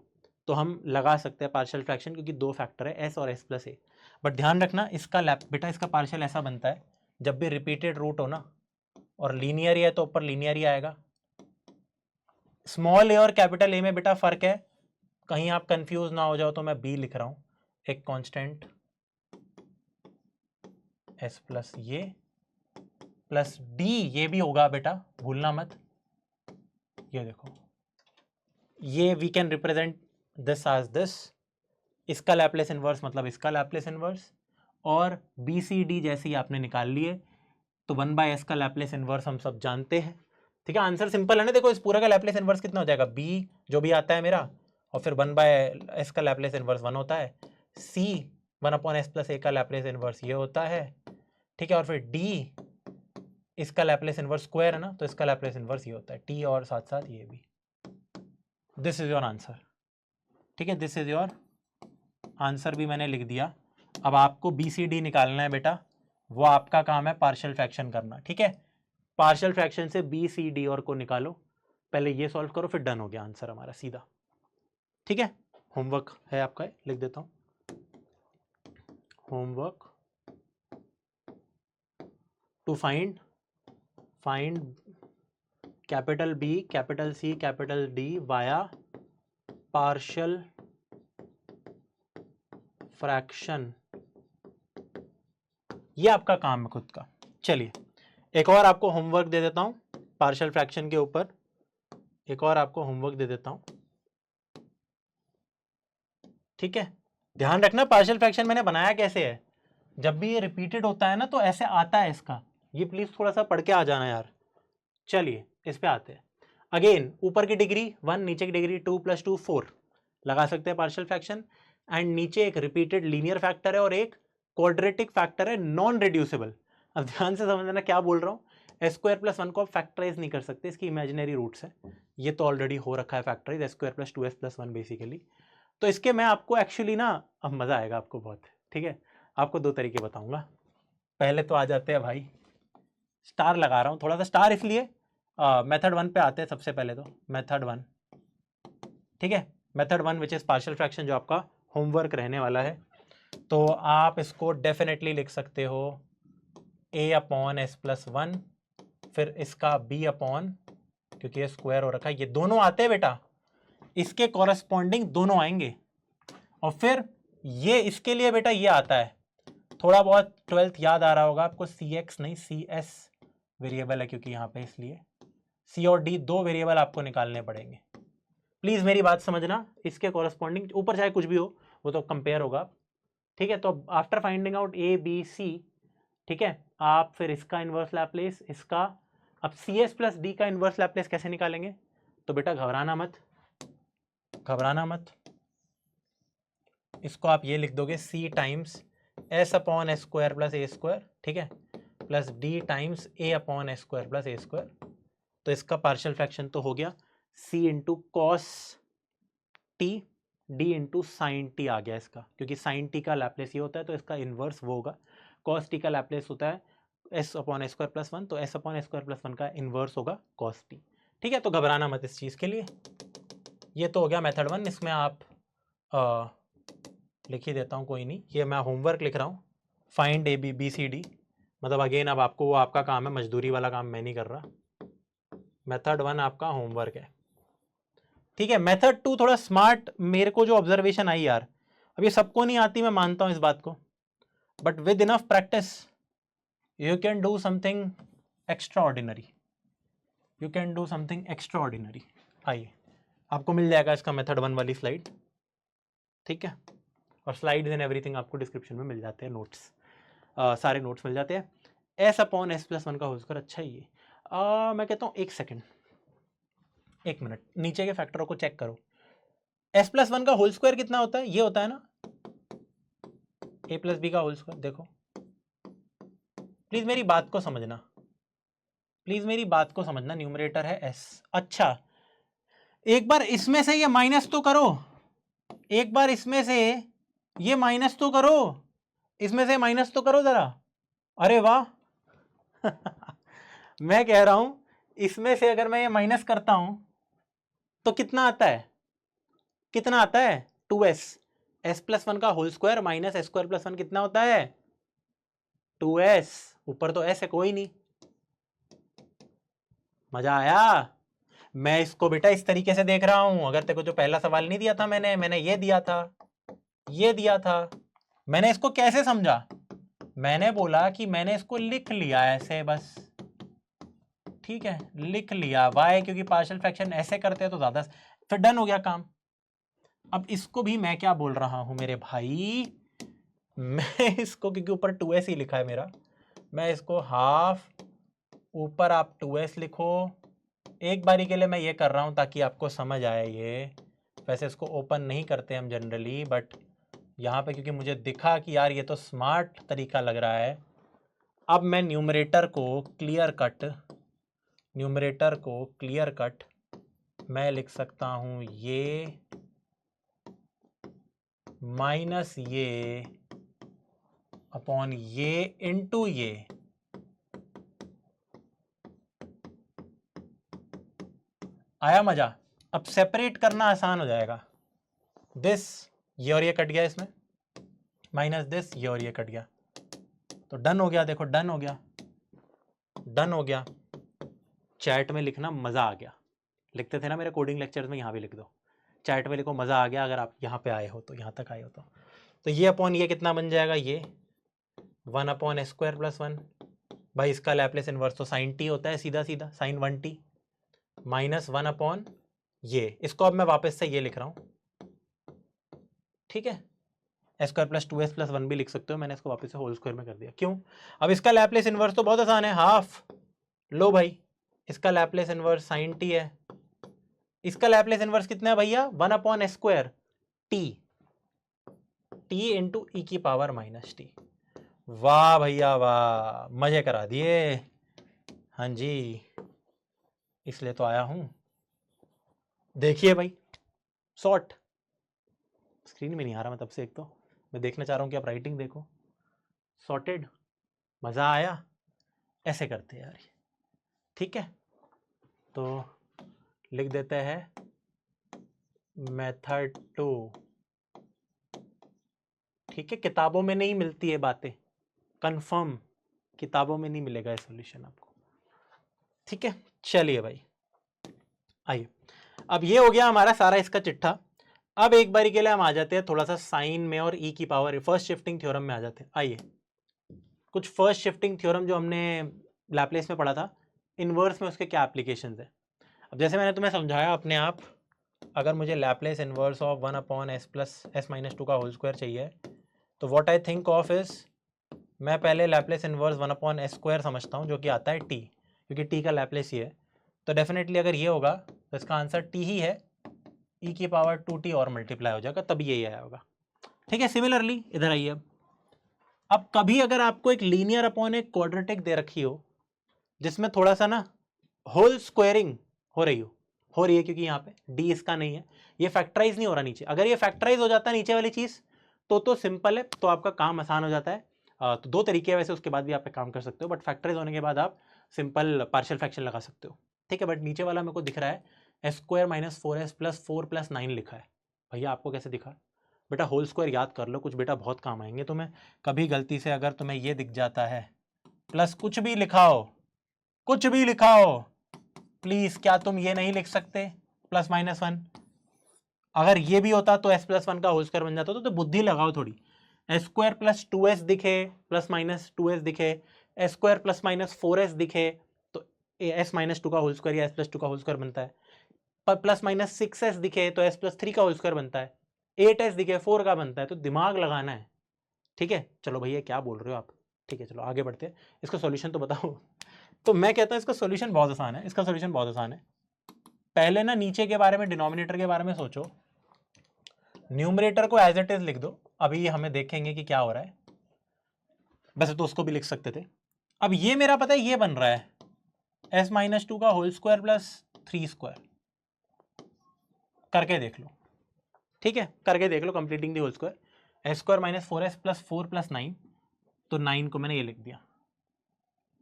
तो हम लगा सकते हैं पार्शियल फ्रैक्शन, क्योंकि दो फैक्टर है s और s+a। बट ध्यान रखना इसका बेटा इसका पार्शियल ऐसा बनता है, जब भी रिपीटेड रूट हो ना और लीनियर ही है तो ऊपर लीनियर ही आएगा। स्मॉल ए और कैपिटल ए में बेटा फर्क है, कहीं आप कंफ्यूज ना हो जाओ तो मैं बी लिख रहा हूं, एक कांस्टेंट s प्लस ये प्लस डी, ये भी होगा बेटा भूलना मत। ये देखो, ये we can represent this as this, इसका लैप्लेस इनवर्स मतलब इसका लैप्लेस इनवर्स, और बी सी डी जैसे ही आपने निकाल लिए तो 1/s का लैप्लेस इनवर्स हम सब जानते हैं। ठीक है, आंसर सिंपल है ना। देखो इस पूरे का लैप्लेस इनवर्स कितना हो जाएगा, b जो भी आता है मेरा, और फिर 1/s का लैप्लेस इनवर्स 1 होता है, c 1/s+a का लैप्लेस इनवर्स ये होता है। ठीक है, और फिर d इसका लैप्लेस इनवर्स स्क्वायर है ना, तो इसका लैप्लेस इनवर्स ये होता है t, और साथ साथ ये भी। This is your answer. ठीक है, दिस इज योर आंसर भी मैंने लिख दिया। अब आपको बी सी डी निकालना है बेटा, वो आपका काम है पार्शियल फ्रैक्शन करना। ठीक है, पार्शियल फ्रैक्शन से बी सी डी और को निकालो, पहले ये सॉल्व करो, फिर डन हो गया आंसर हमारा सीधा। ठीक है, होमवर्क है आपका, लिख देता हूं, homework to find capital B capital C capital D via partial fraction. ये आपका काम है खुद का। चलिए एक और आपको होमवर्क दे देता हूं पार्शियल फ्रैक्शन के ऊपर, एक और आपको होमवर्क दे देता हूं। ठीक है, ध्यान रखना पार्शियल फ्रैक्शन मैंने बनाया कैसे है, जब भी ये रिपीटेड होता है ना तो ऐसे आता है इसका, ये प्लीज थोड़ा सा पढ़ के आ जाना यार। चलिए इस पे आते हैं। अगेन ऊपर की डिग्री 1, नीचे की डिग्री 2 + 2 4, लगा सकते हैं पार्शियल फ्रैक्शन। एंड नीचे एक रिपीटेड लीनियर फैक्टर है और एक क्वाड्रेटिक फैक्टर है नॉन रिड्यूसिबल। अब ध्यान से समझना क्या बोल रहा हूँ, s² + 1 को आप फैक्टराइज नहीं कर सकते, इसकी इमेजिनरी रूट्स है, ये तो ऑलरेडी हो रखा है फैक्टराइज, s² + 2s + 1 बेसिकली। तो इसके मैं आपको एक्चुअली ना, अब मजा आएगा आपको बहुत। ठीक है, आपको दो तरीके बताऊंगा। पहले तो आ जाते हैं भाई, स्टार लगा रहा हूं थोड़ा सा, स्टार इसलिए मेथड 1 पे आते हैं सबसे पहले, तो मेथड 1। ठीक है, method 1 which is partial fraction, जो आपका होमवर्क रहने वाला है। तो आप इसको डेफिनेटली लिख सकते हो a/s+1, फिर इसका b/, क्योंकि ये स्क्वायर हो रखा है, ये दोनों आते हैं बेटा, इसके कॉरेस्पॉन्डिंग दोनों आएंगे, और फिर ये इसके लिए बेटा ये आता है, थोड़ा बहुत 12th याद आ रहा होगा आपको, cx नहीं cs वेरिएबल है, क्योंकि यहाँ पे इसलिए c और d दो वेरिएबल आपको निकालने पड़ेंगे। प्लीज मेरी बात समझना, इसके कॉरेस्पॉन्डिंग ऊपर चाहे कुछ भी हो वो तो कंपेयर होगा। ठीक है, तो after finding out a b c, ठीक है, आप फिर इसका इनवर्स लैप्लेस, इसका, अब cs + d का इनवर्स लैप्लेस कैसे निकालेंगे, तो बेटा घबराना मत, घबराना मत, इसको आप ये लिख दोगे c टाइम्स s/s² + a², ठीक है, plus d times a/s² + a²। तो इसका पार्शियल फ्रैक्शन तो हो गया c × cos t d × sin t आ गया इसका, क्योंकि sin t का लैप्लेस ये होता है, तो इसका इन्वर्स वो होगा। cos t का लैप्लेस होता है s upon S square plus one, तो s upon S square plus one का इन्वर्स होगा कॉस टी। ठीक है, तो घबराना मत इस चीज़ के लिए। ये तो हो गया मेथड वन, इसमें आप लिख ही देता हूँ, कोई नहीं, ये मैं होमवर्क लिख रहा हूँ, find A B B C D, मतलब अगेन अब आपको वो आपका काम है, मजदूरी वाला काम मैं नहीं कर रहा, मेथड वन आपका होमवर्क है। ठीक है, मेथड टू थोड़ा स्मार्ट, मेरे को जो ऑब्जर्वेशन आई यार, अब ये सबको नहीं आती, मैं मानता हूँ इस बात को, but with enough practice you can do something extra ordinary, you can do something extra ordinary. आइए, आपको मिल जाएगा इसका मेथड वन वाली स्लाइड, ठीक है, और स्लाइड्स एंड एवरीथिंग आपको डिस्क्रिप्शन में मिल जाते हैं, नोट्स, सारे नोट्स मिल जाते हैं। S upon S plus one का होल स्क्वायर, अच्छा ही है। मैं कहता हूँ एक सेकेंड, एक मिनट, नीचे के फैक्टरों को चेक करो। एस प्लस वन का होल स्क्वायर कितना होता है, ये होता है ना ए प्लस बी का होल स्क्वायर। देखो प्लीज मेरी बात को समझना, प्लीज मेरी बात को समझना, न्यूमरेटर है एस। अच्छा, एक बार इसमें से ये माइनस तो करो, एक बार इसमें से ये माइनस तो करो, इसमें से माइनस तो करो जरा, अरे वाह मैं कह रहा हूं इसमें से अगर मैं ये माइनस करता हूं तो कितना आता है, कितना आता है 2s, एस प्लस वन का whole square minus S square plus one कितना होता है 2s, ऊपर तो s है, कोई नहीं, मजा आया। मैं इसको बेटा इस तरीके से देख रहा हूं, अगर तेरे को जो पहला सवाल नहीं दिया था मैंने ये दिया था, ये दिया था, मैंने इसको कैसे समझा, मैंने बोला कि मैंने इसको लिख लिया ऐसे बस, ठीक है, लिख लिया y, क्योंकि पार्शियल फ्रैक्शन ऐसे करते हैं तो ज्यादा, फिर डन हो गया काम। अब इसको भी मैं क्या बोल रहा हूं मेरे भाई, मैं इसको, क्योंकि ऊपर 2s ही लिखा है मेरा, मैं इसको हाफ, ऊपर आप 2s लिखो, एक बारी के लिए मैं ये कर रहा हूं ताकि आपको समझ आए ये, वैसे इसको ओपन नहीं करते हम जनरली, बट यहाँ पे क्योंकि मुझे दिखा कि यार ये तो स्मार्ट तरीका लग रहा है। अब मैं न्यूमरेटर को क्लियर कट, न्यूमरेटर को क्लियर कट मैं लिख सकता हूँ ये माइनस ये अपॉन ये इनटू ये, आया मजा। अब सेपरेट करना आसान हो जाएगा, दिस ये और ये कट गया, इसमें माइनस दिस ये और ये कट गया, तो डन हो गया। देखो डन हो गया, डन हो गया। चैट में लिखना मजा आ गया, लिखते थे ना मेरे कोडिंग लेक्चर्स में, यहाँ भी लिख दो, चैट में लिखो मजा आ गया, अगर आप यहाँ पे आए हो तो, यहाँ तक आए हो तो ये अपॉन ये कितना बन जाएगा, ये 1 upon S square plus one, भाई इसका लैप्लेस इनवर्स तो साइन टी होता है, सीधा सीधा साइन 1t माइनस 1 अपॉन ये, इसको अब मैं वापस से ये लिख रहा हूँ, ठीक है, S square plus 2s plus 1 भी लिख सकते हो, मैंने इसको वापस से होल स्क्वायर में कर दिया, क्यों, अब इसका लैप्लेस इनवर्स तो बहुत आसान है, हाफ, लो भाई इसका लैप्लेस इनवर्स साइन टी है, इसका लैप्लेस इनवर्स कितना है भैया 1 upon S square t, t into e की पावर माइनस टी। वाह भैया वाह, मजे करा दिए, हाँ जी, इसलिए तो आया हूं। देखिए भाई शॉर्ट, स्क्रीन में नहीं आ रहा मैं तब से, एक तो मैं देखना चाह रहा हूं कि आप राइटिंग देखो, सॉर्टेड, मजा आया, ऐसे करते हैं यार, ठीक है, तो लिख देते हैं मेथड टू, ठीक है, किताबों में नहीं मिलती है बातें, कंफर्म किताबों में नहीं मिलेगा ये सॉल्यूशन आपको, ठीक है। चलिए भाई आइए, अब ये हो गया हमारा सारा इसका चिट्ठा। अब एक बारी के लिए हम आ जाते हैं थोड़ा सा साइन में और ई की पावर फर्स्ट शिफ्टिंग थ्योरम में आ जाते हैं। आइए, कुछ फर्स्ट शिफ्टिंग थ्योरम जो हमने लैप्लेस में पढ़ा था, इनवर्स में उसके क्या एप्लीकेशंस है। अब जैसे मैंने तुम्हें समझाया अपने आप, अगर मुझे Laplace inverse of 1 upon S plus S minus 2 का होल स्क्वायर चाहिए, तो what I think of is, मैं पहले Laplace inverse 1 upon S square समझता हूँ, जो कि आता है टी, क्योंकि टी का लैप्लेस ही है, तो डेफिनेटली अगर ये होगा तो इसका आंसर टी ही है, ई की पावर 2t और मल्टीप्लाई हो जाएगा, तभी यही आया होगा, ठीक है। सिमिलरली इधर आइए, अब कभी अगर आपको एक लीनियर अपॉन एक क्वाड्रेटिक दे रखी हो, जिसमें थोड़ा सा ना होल स्क्वायरिंग हो रही है, क्योंकि यहाँ पे डी इसका नहीं है, ये फैक्टराइज नहीं हो रहा नीचे, अगर ये फैक्टराइज हो जाता है नीचे वाली चीज तो सिंपल है, तो आपका काम आसान हो जाता है। तो दो तरीके हैं वैसे, उसके बाद भी आप एक काम कर सकते हो, बट फैक्टराइज होने के बाद आप सिंपल पार्शियल फ्रैक्शन लगा सकते हो, ठीक है। बट नीचे वाला मेरे को दिख रहा है S square minus 4s plus 4 plus 9 लिखा है। भैया आपको कैसे दिखा? बेटा होल स्क्वायर याद कर लो, कुछ बेटा बहुत काम आएंगे तुम्हें। कभी गलती से अगर तुम्हें ये दिख जाता है प्लस कुछ भी लिखा हो, कुछ भी लिखा हो, प्लीज क्या तुम ये नहीं लिख सकते प्लस माइनस 1? अगर ये भी होता तो s प्लस 1 का होल स्क्वायर बन जाता, तो बुद्धि लगाओ थोड़ी। एस स्क्वायर प्लस 2s दिखे, प्लस माइनस 2s दिखे, S square plus minus 4s दिखे, तो s माइनस 2 का होल स्क्वायर या s प्लस 2 का होल स्क्वायर बनता है। पर प्लस माइनस 6s दिखे तो s प्लस 3 का होल स्क्वायर बनता है। 8s दिखे 4 का बनता है। तो दिमाग लगाना है, ठीक है। चलो भैया क्या बोल रहे हो आप, ठीक है चलो आगे बढ़ते हैं। इसका सॉल्यूशन तो बताओ। तो मैं कहता हूं इसका सॉल्यूशन बहुत आसान है, इसका सॉल्यूशन बहुत आसान है। पहले ना नीचे के बारे में, डिनोमिनेटर के बारे में सोचो, न्यूमरेटर को एज इट इज लिख दो। अभी हमें देखेंगे कि क्या हो रहा है, वैसे तो उसको भी लिख सकते थे। अब ये मेरा पता है ये बन रहा है s माइनस 2 का होल स्क्वायर प्लस 3 स्क्वायर, करके देख लो, ठीक है करके देख लो, completing the whole square. S square minus 4s plus 4 plus 9, तो 9 को मैंने ये लिख दिया।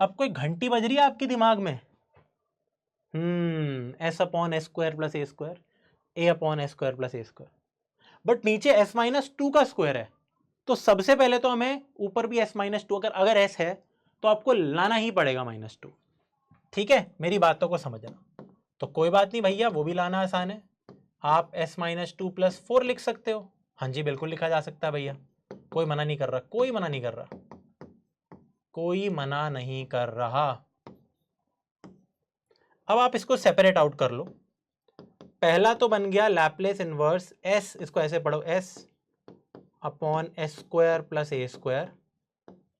अब कोई घंटी बज रही है आपके दिमाग में, S upon S square plus A square, a upon S square plus A square. But नीचे s माइनस 2 का स्क्वायर है, तो सबसे पहले तो हमें ऊपर भी s माइनस 2, अगर s है तो आपको लाना ही पड़ेगा -2, ठीक है। मेरी बातों को समझना। तो कोई बात नहीं भैया, वो भी लाना आसान है। आप s माइनस 2 प्लस 4 लिख सकते हो। हाँ जी बिल्कुल लिखा जा सकता है भैया, कोई मना नहीं कर रहा, कोई मना नहीं कर रहा, कोई मना नहीं कर रहा। अब आप इसको सेपरेट आउट कर लो। पहला तो बन गया लैप्लेस इनवर्स s, इसको ऐसे पढ़ो s upon S square plus ए स्क्वायर,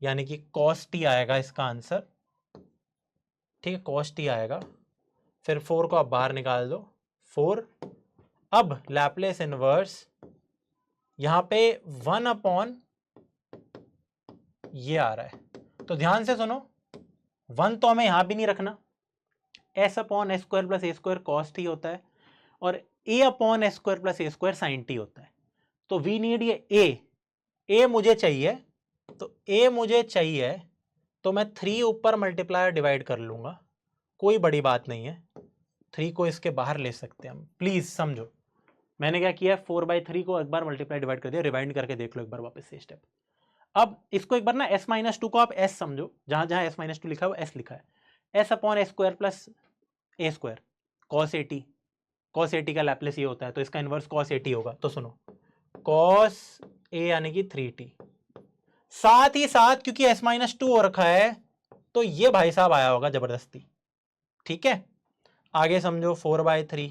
यानी कि cos t आएगा इसका आंसर, ठीक है cos t आएगा। फिर 4 को आप बाहर निकाल दो, 4। अब लैप्लेस इनवर्स यहां पे 1 अपॉन ये आ रहा है, तो ध्यान से सुनो, 1 तो हमें यहां भी नहीं रखना, s upon S square plus ए स्क्वायर कॉस टी होता है, और a upon S square plus A square sine t होता है। तो वी नीड ये a मुझे चाहिए, तो a मुझे चाहिए, तो मैं 3 ऊपर मल्टीप्लायर डिवाइड कर लूंगा, कोई बड़ी बात नहीं है। 3 को इसके बाहर ले सकते हैं हम, प्लीज समझो मैंने क्या किया, 4/3 को एक बार मल्टीप्लाई डिवाइड कर दिया। रिवाइंड करके देख लो एक बार वापस से स्टेप। अब इसको एक बार ना s माइनस 2 को आप s समझो, जहां जहां s माइनस 2 लिखा है वो s लिखा है। s अपॉन ए स्क्वायर प्लस ए स्क्वायर कॉस 80, कॉस 80 का लैप्लेस ये होता है, तो इसका इनवर्स कॉस 80 होगा। तो सुनो कॉस a यानी कि 3t, साथ ही साथ क्योंकि s माइनस 2 हो रखा है तो ये भाई साहब आया होगा जबरदस्ती, ठीक है। आगे समझो 4/3,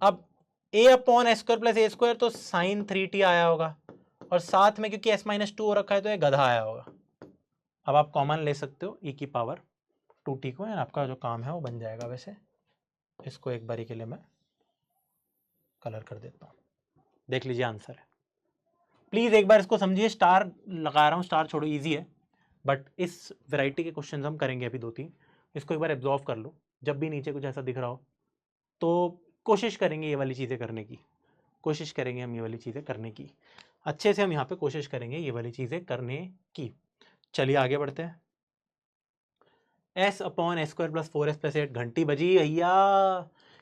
अब a upon S square plus A square, तो साइन 3t आया होगा, और साथ में क्योंकि s माइनस 2 हो रखा है तो ये गधा आया होगा। अब आप कॉमन ले सकते हो e की पावर 2t को, आपका जो काम है वो बन जाएगा। वैसे इसको एक बारी के लिए मैं कलर कर देता हूँ, देख लीजिए आंसर है। प्लीज एक बार इसको समझिए, स्टार लगा रहा हूँ, स्टार छोड़ो इजी है, बट इस वैरायटी के क्वेश्चन हम करेंगे अभी 2-3। इसको एक बार एब्जॉर्व कर लो, जब भी नीचे कुछ ऐसा दिख रहा हो तो कोशिश करेंगे ये वाली चीज़ें करने की, कोशिश करेंगे हम ये वाली चीज़ें करने की, अच्छे से हम यहाँ पे कोशिश करेंगे ये वाली चीज़ें करने की। चलिए आगे बढ़ते हैं। s upon S square plus 4s plus 8, घंटी बजी भैया।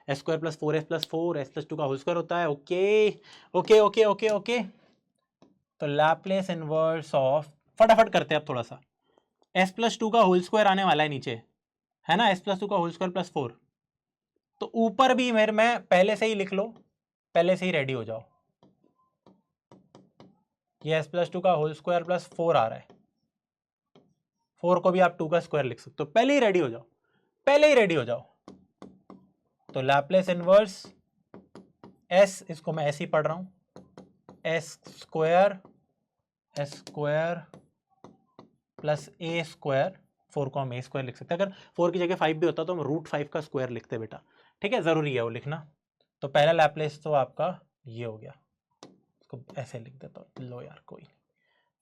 S square plus 4s plus 4, s plus 2 का होल स्क्वायर होता है। Okay okay okay okay okay. तो लैप्लेस इनवर्स ऑफ, फटाफट करते हैं अब थोड़ा सा, s प्लस 2 का होल स्क्वायर आने वाला है नीचे, है ना, s प्लस 2 का होल स्क्वायर प्लस 4, तो ऊपर भी मेरे में पहले से ही लिख लो, पहले से ही रेडी हो जाओ। ये s प्लस 2 का होल स्क्वायर प्लस 4 आ रहा है, 4 को भी आप 2 का स्क्वायर लिख सकते हो, पहले ही रेडी हो जाओ, पहले ही रेडी हो जाओ। तो लैप्लेस इनवर्स s, इसको मैं ऐसे ही पढ़ रहा हूं, s square plus a square, 4 को हम a स्क्वायर लिख सकते हैं। अगर 4 की जगह 5 भी होता तो हम √5 का स्क्वायर लिखते बेटा, ठीक है, जरूरी है वो लिखना। तो पहला लैप्लेस तो आपका ये हो गया, इसको ऐसे लिख देता हूं, लो यार कोई नहीं।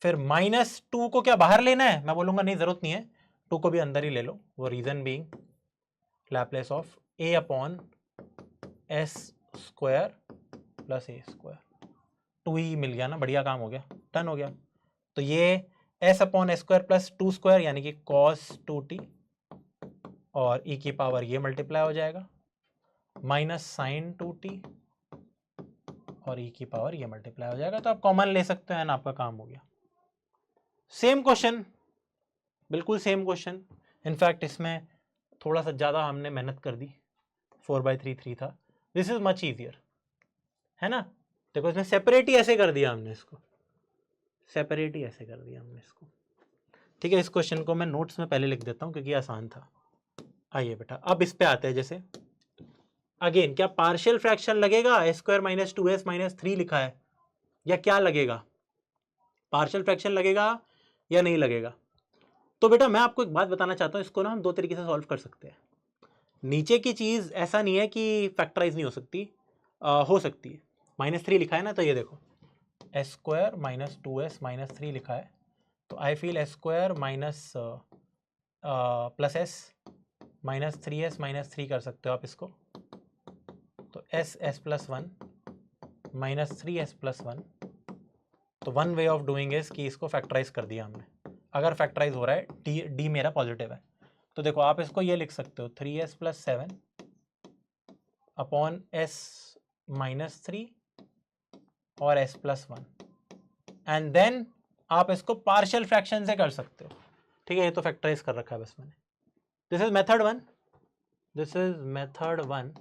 फिर -2 को क्या बाहर लेना है, मैं बोलूंगा नहीं जरूरत नहीं है, 2 को भी अंदर ही ले लो। वो reason being Laplace of a upon S square plus A square, 2 ही मिल गया ना, बढ़िया काम हो गया, डन हो गया। तो ये s upon s square plus 2 square यानी कि cos 2t और e की पावर ये मल्टीप्लाई हो जाएगा माइनस साइन 2t और e की पावर ये मल्टीप्लाई हो जाएगा। तो आप कॉमन ले सकते हैं ना, आपका काम हो गया। सेम क्वेश्चन, बिल्कुल सेम क्वेश्चन। इनफैक्ट इसमें थोड़ा सा ज़्यादा हमने मेहनत कर दी, 4/3 3 था। दिस इज मच ईजियर, है ना। देखो इसमें सेपरेट ही ऐसे कर दिया हमने, इसको सेपरेट ही ऐसे कर दिया हमने इसको। ठीक है, इस क्वेश्चन को मैं नोट्स में पहले लिख देता हूँ क्योंकि आसान था। आइए बेटा, अब इस पे आते हैं। जैसे अगेन क्या पार्शियल फ्रैक्शन लगेगा, s square minus 2s minus 3 लिखा है, या क्या लगेगा, पार्शियल फ्रैक्शन लगेगा या नहीं लगेगा। तो बेटा मैं आपको एक बात बताना चाहता हूँ, इसको ना हम दो तरीके से सॉल्व कर सकते हैं। नीचे की चीज ऐसा नहीं है कि फैक्टराइज नहीं हो सकती, हो सकती है। -3 लिखा है ना, तो ये देखो s square minus 2s minus 3 लिखा है, तो I feel s square minus plus s minus 3s minus 3 कर सकते हो आप इसको। तो s plus 1 minus 3s plus 1। तो one way of doing is कि इसको फैक्टराइज कर दिया हमने। अगर फैक्टराइज हो रहा है, d मेरा पॉजिटिव है, तो देखो आप इसको ये लिख सकते हो 3s plus 7 upon s minus 3 और s प्लस 1, एंड देन आप इसको पार्शियल फ्रैक्शन से कर सकते हो। ठीक है, ये तो फैक्टराइज कर रखा है बस मैंने। This is method 1, this is method 1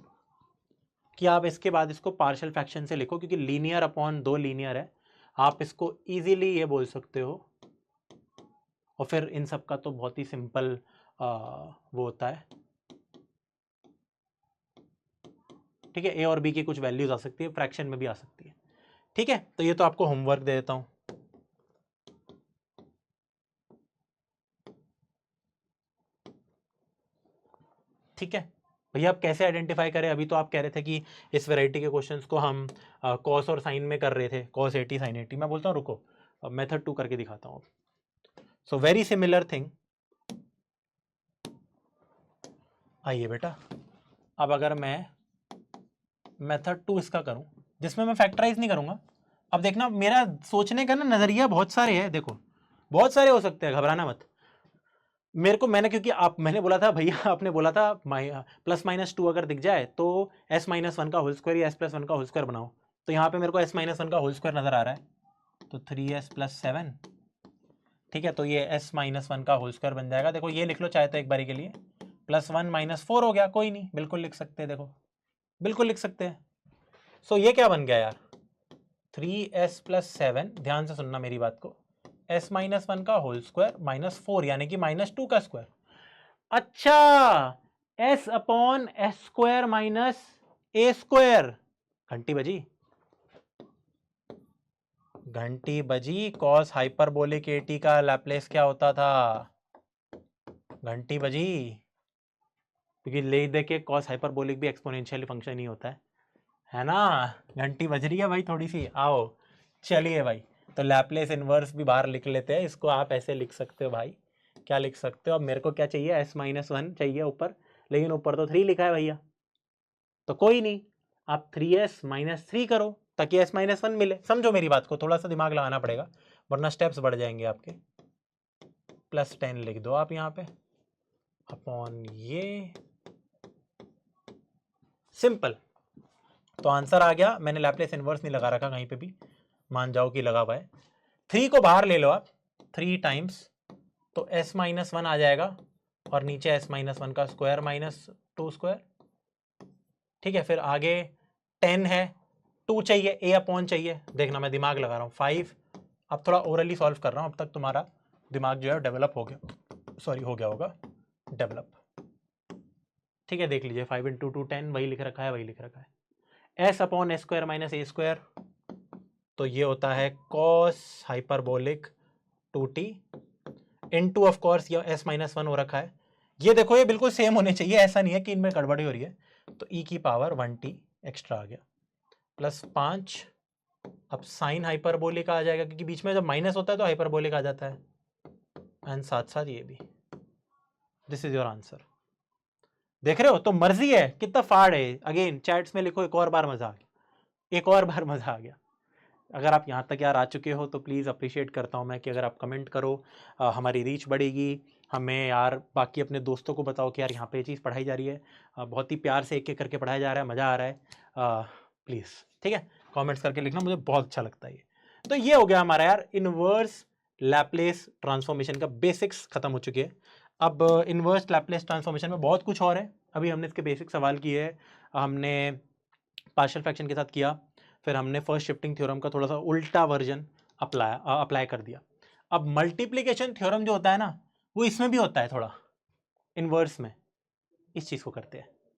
कि आप इसके बाद इसको पार्शियल फ्रैक्शन से लिखो, क्योंकि लीनियर अपॉन दो लीनियर है, आप इसको इजीली ये बोल सकते हो। और फिर इन सब का तो बहुत ही सिंपल वो होता है। ठीक है, ए और बी की कुछ वैल्यूज आ सकती है, फ्रैक्शन में भी आ सकती है। ठीक है, तो ये तो आपको होमवर्क दे देता हूं। ठीक है भैया, आप कैसे आइडेंटिफाई करें। अभी तो आप कह रहे थे कि इस वैरायटी के क्वेश्चंस को हम कॉस और साइन में कर रहे थे, cos 80 sin 80। मैं बोलता हूँ रुको, अब मेथड 2 करके दिखाता हूँ। So very similar thing. आइए बेटा, अब अगर मैं मेथड 2 इसका करूं जिसमें मैं फैक्टराइज नहीं करूंगा, अब देखना मेरा सोचने का ना नजरिया बहुत सारे हैं। देखो बहुत सारे हो सकते हैं, घबराना मत। मेरे को क्योंकि मैंने बोला था भैया, आपने बोला था प्लस माइनस 2 अगर दिख जाए तो s माइनस 1 का होल स्क्वायर या s प्लस 1 का होल स्क्वायर बनाओ। तो यहाँ पे मेरे को s माइनस 1 का होल स्क्वायर नजर आ रहा है, तो 3s प्लस 7। ठीक है, तो ये s माइनस 1 का होल स्क्वायर बन जाएगा। देखो ये लिख लो चाहे तो एक बारी के लिए, प्लस 1 माइनस 4 हो गया, कोई नहीं, बिल्कुल लिख सकते हैं। देखो बिल्कुल लिख सकते हैं। सो ये क्या बन गया यार, 3s प्लस 7, ध्यान से सुनना मेरी बात को, s माइनस 1 का होल स्क्वायर माइनस 4 यानी कि -2 का स्क्वायर। अच्छा, s upon S square minus a square. घंटी बजी, घंटी बजी। कॉस हाइपरबोलिक एटी का लैप्लेस क्या होता था, घंटी बजी। क्योंकि ले दे के कॉस हाइपरबोलिक भी एक्सपोनेंशियल फंक्शन ही होता है ना। घंटी बज रही है भाई थोड़ी सी, आओ चलिए भाई। तो लैप्लेस इनवर्स भी बाहर लिख लेते हैं, इसको आप ऐसे लिख सकते हो भाई। क्या लिख सकते हो, अब मेरे को क्या चाहिए, s माइनस 1 चाहिए ऊपर, लेकिन ऊपर तो 3 लिखा है भैया। तो कोई नहीं, आप 3s माइनस 3 करो ताकि s माइनस 1 मिले। समझो मेरी बात को, थोड़ा सा दिमाग लगाना पड़ेगा वरना स्टेप्स बढ़ जाएंगे आपके। प्लस 10 लिख दो आप यहाँ पे अपॉन ये, सिंपल। तो आंसर आ गया। मैंने लैप्लेस इनवर्स नहीं लगा रखा कहीं पे भी, मान जाओ कि लगा हुआ है। 3 को बाहर ले लो आप, 3 टाइम्स, तो s माइनस 1 आ जाएगा और नीचे s माइनस 1 का स्क्वायर माइनस 2 स्क्वायर। ठीक है, फिर आगे 10 है, 2 चाहिए, a अपॉन चाहिए। देखना मैं दिमाग लगा रहा हूँ, 5। अब थोड़ा ओरली सॉल्व कर रहा हूँ, अब तक तुम्हारा दिमाग जो है डेवलप हो गया, सॉरी हो गया होगा डेवलप। ठीक है, देख लीजिए 5 इंटू 2 10, वही लिख रखा है, वही लिख रखा है। s upon S square minus a square, तो ये होता है cos hyperbolic 2t into of course ये s माइनस 1 हो रखा है। ये देखो ये बिल्कुल सेम होने चाहिए, ऐसा नहीं है कि इनमें गड़बड़ी हो रही है। तो e की पावर 1t एक्स्ट्रा आ गया, प्लस 5। अब साइन हाइपरबोलिक आ जाएगा क्योंकि बीच में जब माइनस होता है तो हाइपरबोलिक आ जाता है, एंड साथ साथ ये भी। This is your answer. देख रहे हो, तो मर्जी है कितना फाड़ है। अगेन चैट्स में लिखो, एक और बार मजा आ गया, एक और बार मजा आ गया। अगर आप यहाँ तक यार आ चुके हो तो प्लीज़ अप्रिशिएट करता हूँ मैं कि अगर आप कमेंट करो, हमारी रीच बढ़ेगी, हमें यार बाकी अपने दोस्तों को बताओ कि यार यहाँ पे ये चीज़ पढ़ाई जा रही है, बहुत ही प्यार से एक एक करके पढ़ाया जा रहा है, मज़ा आ रहा है। प्लीज़ ठीक है, कमेंट्स करके लिखना, मुझे बहुत अच्छा लगता है ये। तो ये हो गया हमारा यार इनवर्स लैप्लेस ट्रांसफॉर्मेशन का बेसिक्स खत्म हो चुके हैं। अब इनवर्स लैप्लेस ट्रांसफॉर्मेशन में बहुत कुछ और है, अभी हमने इसके बेसिक सवाल किए हैं, हमने पार्शियल फ्रैक्शन के साथ किया, फिर हमने फर्स्ट शिफ्टिंग थ्योरम का थोड़ा सा उल्टा वर्जन अप्लाई कर दिया। अब मल्टीप्लिकेशन थ्योरम जो होता है ना, वो इसमें भी होता है थोड़ा इनवर्स में, इस चीज़ को करते हैं।